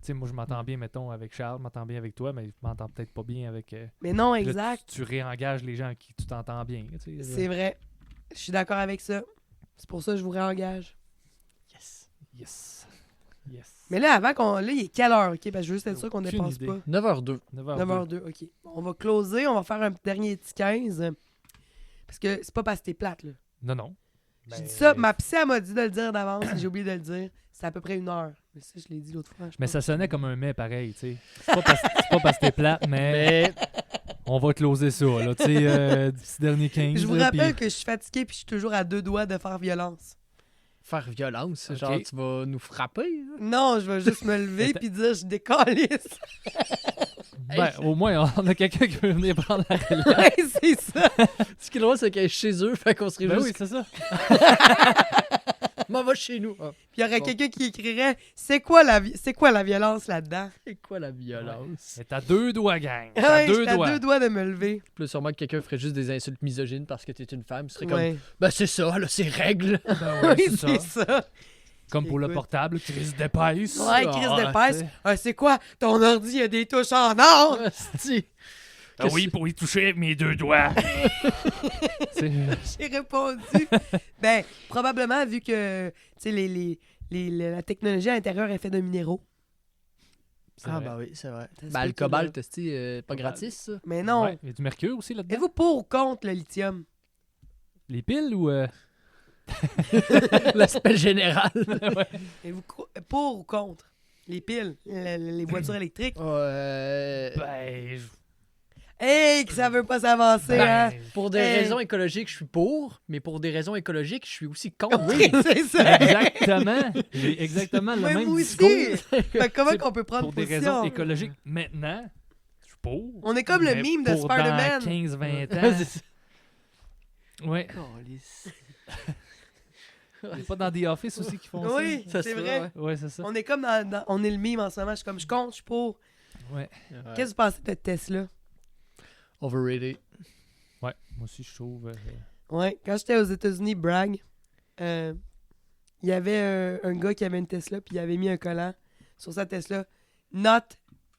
Tu sais, moi, je m'entends bien, mettons, avec Charles, je m'entends bien avec toi, mais je m'entends peut-être pas bien avec... Mais non, puis là, exact. tu réengages les gens à qui tu t'entends bien, tu sais. C'est vrai. Je suis d'accord avec ça. C'est pour ça que je vous réengage. Yes. Yes. Yes. Mais là, avant qu'on... Là, il est quelle heure, OK? Parce que je veux juste être sûr qu'on Aucune dépasse idée. pas. 9h02. 9h02. 9h02, OK. On va closer, on va faire un dernier petit 15. Parce que c'est pas parce que t'es plate, là. Non, non. J'ai Ben, dit ça, ma psy, elle m'a dit de le dire d'avance, et j'ai oublié de le dire. C'est à peu près 1 heure. Mais ça, je l'ai dit l'autre fois. je Mais pense. ça sonnait comme un mais pareil, tu sais. C'est pas parce que t'es plate, mais Mais on va closer ça, là. Tu sais, d'ici dernier 15. Je vous là, rappelle puis- que je suis fatigué puis je suis toujours à 2 doigts de faire violence. faire violence, Ok. genre tu vas nous frapper. là. Non, je vais juste me lever puis dire je décalisse. Ben, au moins, on a quelqu'un qui veut venir prendre la relève. Ouais, c'est ça. Ce qui est drôle, c'est qu'elle est chez eux, fait qu'on serait Ben juste. oui, c'est ça. M'en va chez nous. Ah, Puis il y aurait Bon. quelqu'un qui écrirait c'est quoi la violence là-dedans? c'est quoi la violence? Mais t'as 2 doigts, gang. Ouais, T'as 2 j'étais à doigts. 2 doigts de me lever. Plus sûrement que quelqu'un ferait juste des insultes misogynes parce que t'es une femme. Ce serait comme, Ouais. ben c'est ça, là, c'est règle. Ben ouais, Oui, c'est ça. Comme pour le Écoute. portable, crise d'épaisse. Ouais, crise Ah, d'épaisse. tu sais. C'est quoi? Ton ordi, il y a des touches en or! Asti. Ah oui, pour y toucher avec mes 2 doigts. C'est- J'ai répondu. Ben, probablement, vu que, tu sais, la technologie à l'intérieur est faite de minéraux. c'est Ah vrai. bah oui, c'est vrai. Ça se Ben peut le que là- cobalt, esti, pas Cobalt. gratis, ça. Mais non. Ouais, il y a du mercure aussi là-dedans. Êtes-vous pour ou contre le lithium? Les piles ou... L'aspect général. Ouais. Et vous, pour ou contre les piles, les voitures électriques? Ben, Hey, que ça veut pas s'avancer, hein? Pour des Hey. raisons écologiques, je suis pour, mais pour des raisons écologiques, je suis aussi contre. Oui, c'est ça. exactement. J'ai exactement le Ouais, même moi discours. aussi. Fait que comment C'est qu'on peut prendre Pour des position? raisons écologiques. Maintenant, je suis pour. On est comme le Mais mime de pour Spider-Man. dans 15-20 C'est ans. ça. Ouais. C'est pas dans The Office aussi qu'ils font Oui, Ça c'est se vrai. voit, ça? Ouais, c'est ça. On est comme on est le mime en ce moment. Je suis comme, je compte, je suis pour. Ouais. Ouais. Qu'est-ce que vous pensez de Tesla? Overrated. Ouais, moi aussi, je trouve. Ouais, quand j'étais aux États-Unis, brag, il y avait un gars qui avait une Tesla, puis il avait mis un collant sur sa Tesla. Not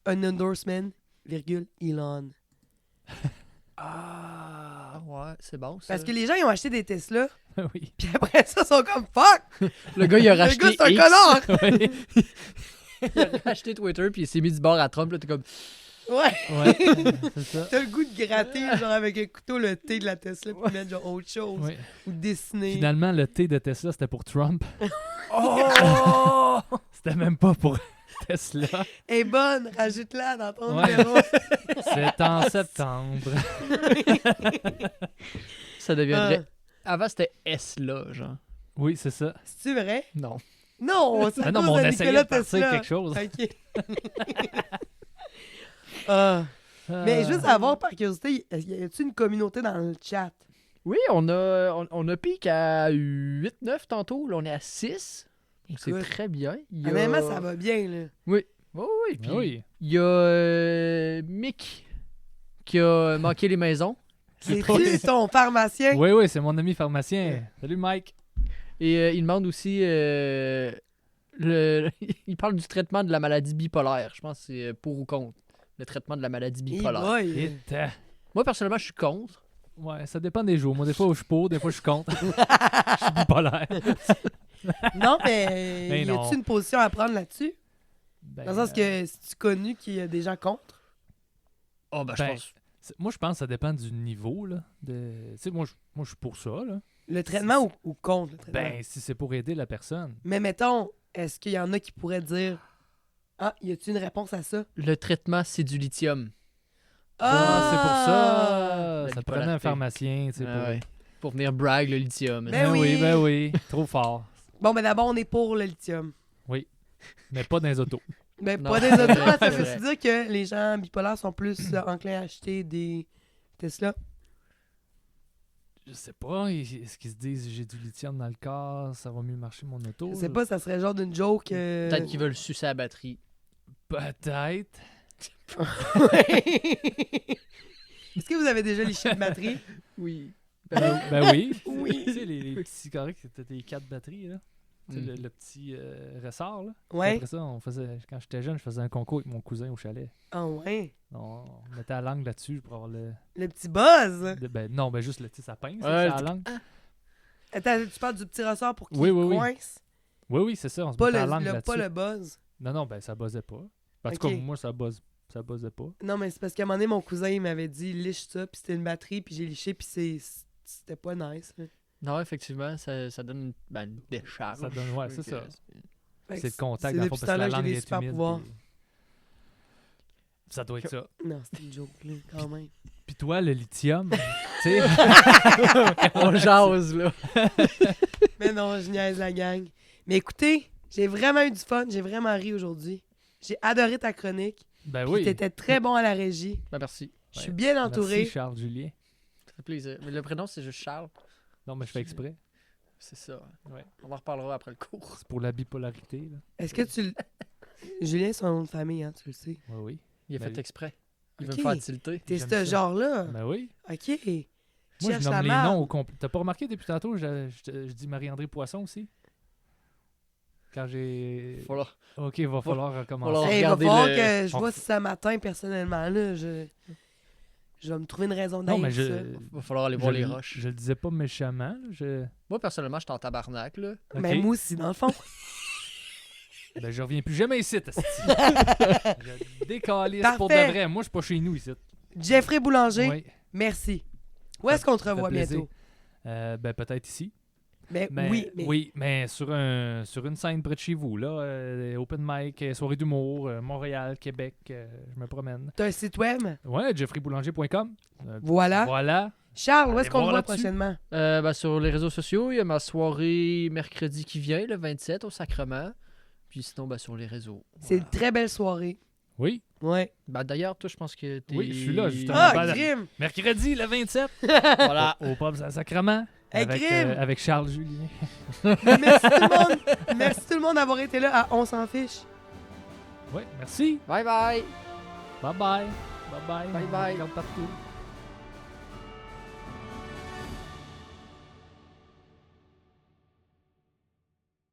an endorsement, virgule, Elon. Ah, ouais, c'est bon ça. Parce que les gens, ils ont acheté des Tesla, oui. puis après ça, ils sont comme fuck! le gars, il a Le racheté gars, c'est un X. connard! Ouais. Il a racheté Twitter, puis il s'est mis du bord à Trump. Là, t'es comme, Ouais! Ouais, c'est ça. T'as le goût de gratter, genre avec un couteau, le thé de la Tesla, puis mettre genre autre chose. Ouais. Ou dessiner. Finalement, le thé de Tesla, c'était pour Trump. oh! C'était même pas pour Tesla. Elle est bonne, rajoute-la dans ton Ouais. numéro. C'est en septembre. Ça deviendrait. Ah. Avant, c'était S-là, genre. Oui, c'est ça. C'est-tu vrai? Non. Non, c'est à Ah non, mais cause on de essayait Nikola de partir Tesla. quelque chose. Ok. Ah. Mais juste savoir, par curiosité, y a-t-il une communauté dans le chat? Oui, on a piqué à 8-9 tantôt. Là, on est à 6. C'est Écoute. très bien. Il y a... Honnêtement, ça va bien, là. Oui. Oui, oui. Puis Ah oui. il y a Mick qui a manqué les maisons. C'est-tu ton pharmacien? Oui, oui, c'est mon ami pharmacien. Salut, Mike. Et il demande aussi... il parle du traitement de la maladie bipolaire. Je pense que c'est pour ou contre le traitement de la maladie Hey bipolaire. boy. Et, Moi, personnellement, je suis contre. ouais, ça dépend des jours. Moi, des fois, je suis pour, des fois, je suis contre. Je suis bipolaire. Non, mais Ben y non. a-tu une position à prendre là-dessus? Ben, Dans le sens que, c'est-tu connu qu'il y a des gens contre? Oh, ben, Ben, je pense... moi, je pense que ça dépend du niveau. Là, tu sais, moi, je suis pour ça. Là. Le traitement ou contre le traitement? Ben, si c'est pour aider la personne. Mais mettons, est-ce qu'il y en a qui pourraient dire ah, y a-tu une réponse à ça? Le traitement, c'est du lithium. Ah, c'est pour La ça. Ça prenait un bipolarité. pharmacien. Tu sais, Ah pour... ouais. Pour venir brag le lithium. Ben oui. Ben oui. Trop fort. Bon, ben d'abord, on est pour le lithium. Mais pas dans les autos. Ben, Non, pas des c'est autos, vrai, ça c'est veut vrai. dire que les gens bipolaires sont plus enclins à acheter des Tesla. Je sais pas. Est-ce qu'ils se disent j'ai du lithium dans le corps, ça va mieux marcher mon auto? Je sais pas, ça serait genre d'une joke. Peut-être qu'ils veulent sucer la batterie. Peut-être. Est-ce que vous avez déjà liché une batterie? Oui. Ben oui. Oui. Tu sais, les petits carrés, c'était des 4 batteries, là. Tu sais, Mm. le petit ressort, là. Ouais. Après ça, quand j'étais jeune, je faisais un concours avec mon cousin au chalet. Ah ouais. On mettait la langue là-dessus pour avoir Le petit buzz. non, ben juste le petit ça pince, Ouais, là, sur le la langue. Attends, tu parles du petit ressort pour qu'il Oui, oui, oui. coince? Oui, oui, c'est ça. On se Pas mettait la le, langue pas là-dessus. le buzz. Non, ben ça buzzait pas. En tout Ok. cas, moi, ça buzzait pas. Non, mais c'est parce qu'à un moment donné, mon cousin, il m'avait dit liche ça, puis c'était une batterie, puis j'ai liché, puis c'était pas nice. Là. Non, effectivement, ça donne une décharge. Ça donne, ouais, c'est Ok. ça. Fait que C'est le contact, c'est dans le depuis fond, ce parce que la temps-là que langue j'ai des est super humide. pouvoirs. puis- Ça doit être ça. Non, c'était une joke, là, quand même. Puis toi, le lithium, tu sais, On jase, là. Mais non, je niaise la gang. Mais écoutez, j'ai vraiment eu du fun, j'ai vraiment ri aujourd'hui. J'ai adoré ta chronique. ben Puis oui. t'étais très bon à la régie. Ben, merci. Je suis bien entouré. Merci, Charles-Julien. Ça fait plaisir. Mais le prénom, c'est juste Charles. Non, mais je fais exprès. C'est ça. Ouais. On en reparlera après le cours. C'est pour la bipolarité, là. Est-ce que tu... Julien, c'est son nom de famille, hein, tu le sais. Oui, oui. Il a Ben, fait exprès. Il ok. veut me faire tilter. T'es J'aime ce ça. genre-là. Ben oui. OK. Moi, je Cherche la nomme les marde. noms au complet. T'as pas remarqué depuis tantôt, je dis Marie-André Poisson aussi? Quand j'ai... Voilà. Ok, il va falloir recommencer. falloir- Hey, il va Regardez falloir le- que je on vois f- si ça matin, personnellement, là, je vais me trouver une raison Non, mais d'être ça. Il va falloir aller voir les roches. Je le disais pas méchamment. Là, Moi, personnellement, je suis en tabarnak, là. Mais Ok. moi aussi, dans le fond. Ben, je reviens plus jamais ici, esti. Je décalisse pour de Parfait. vrai. Moi, je suis pas chez nous ici. Jeffrey Boulanger, Oui. merci. Où est-ce qu'on te Ça fait revoit plaisir. bientôt? Peut-être ici. Ben, Mais, oui, mais mais sur une scène près de chez vous, là, open mic, soirée d'humour, Montréal, Québec, je me promène. t'as un site web? Ouais, jeffreyboulanger.com. Voilà. Voilà. Charles, où Allez est-ce qu'on te voir voit là-dessus. prochainement? Sur les réseaux sociaux, il y a ma soirée mercredi qui vient, le 27 au Sacrement. Puis sinon, sur les réseaux. C'est une très belle soirée. Oui. Ouais. D'ailleurs, toi, je pense que t'es... Oui, je suis là, justement. Ah, crime! Mercredi, le 27, Voilà. au Pub Saint-Sacrement. Hey, crime! Avec Charles Julien. Merci tout le monde! Merci tout le monde d'avoir été là à On s'en fiche. Oui, merci. Bye bye. Bye bye. Bye bye. Bye On bye. regarde partout.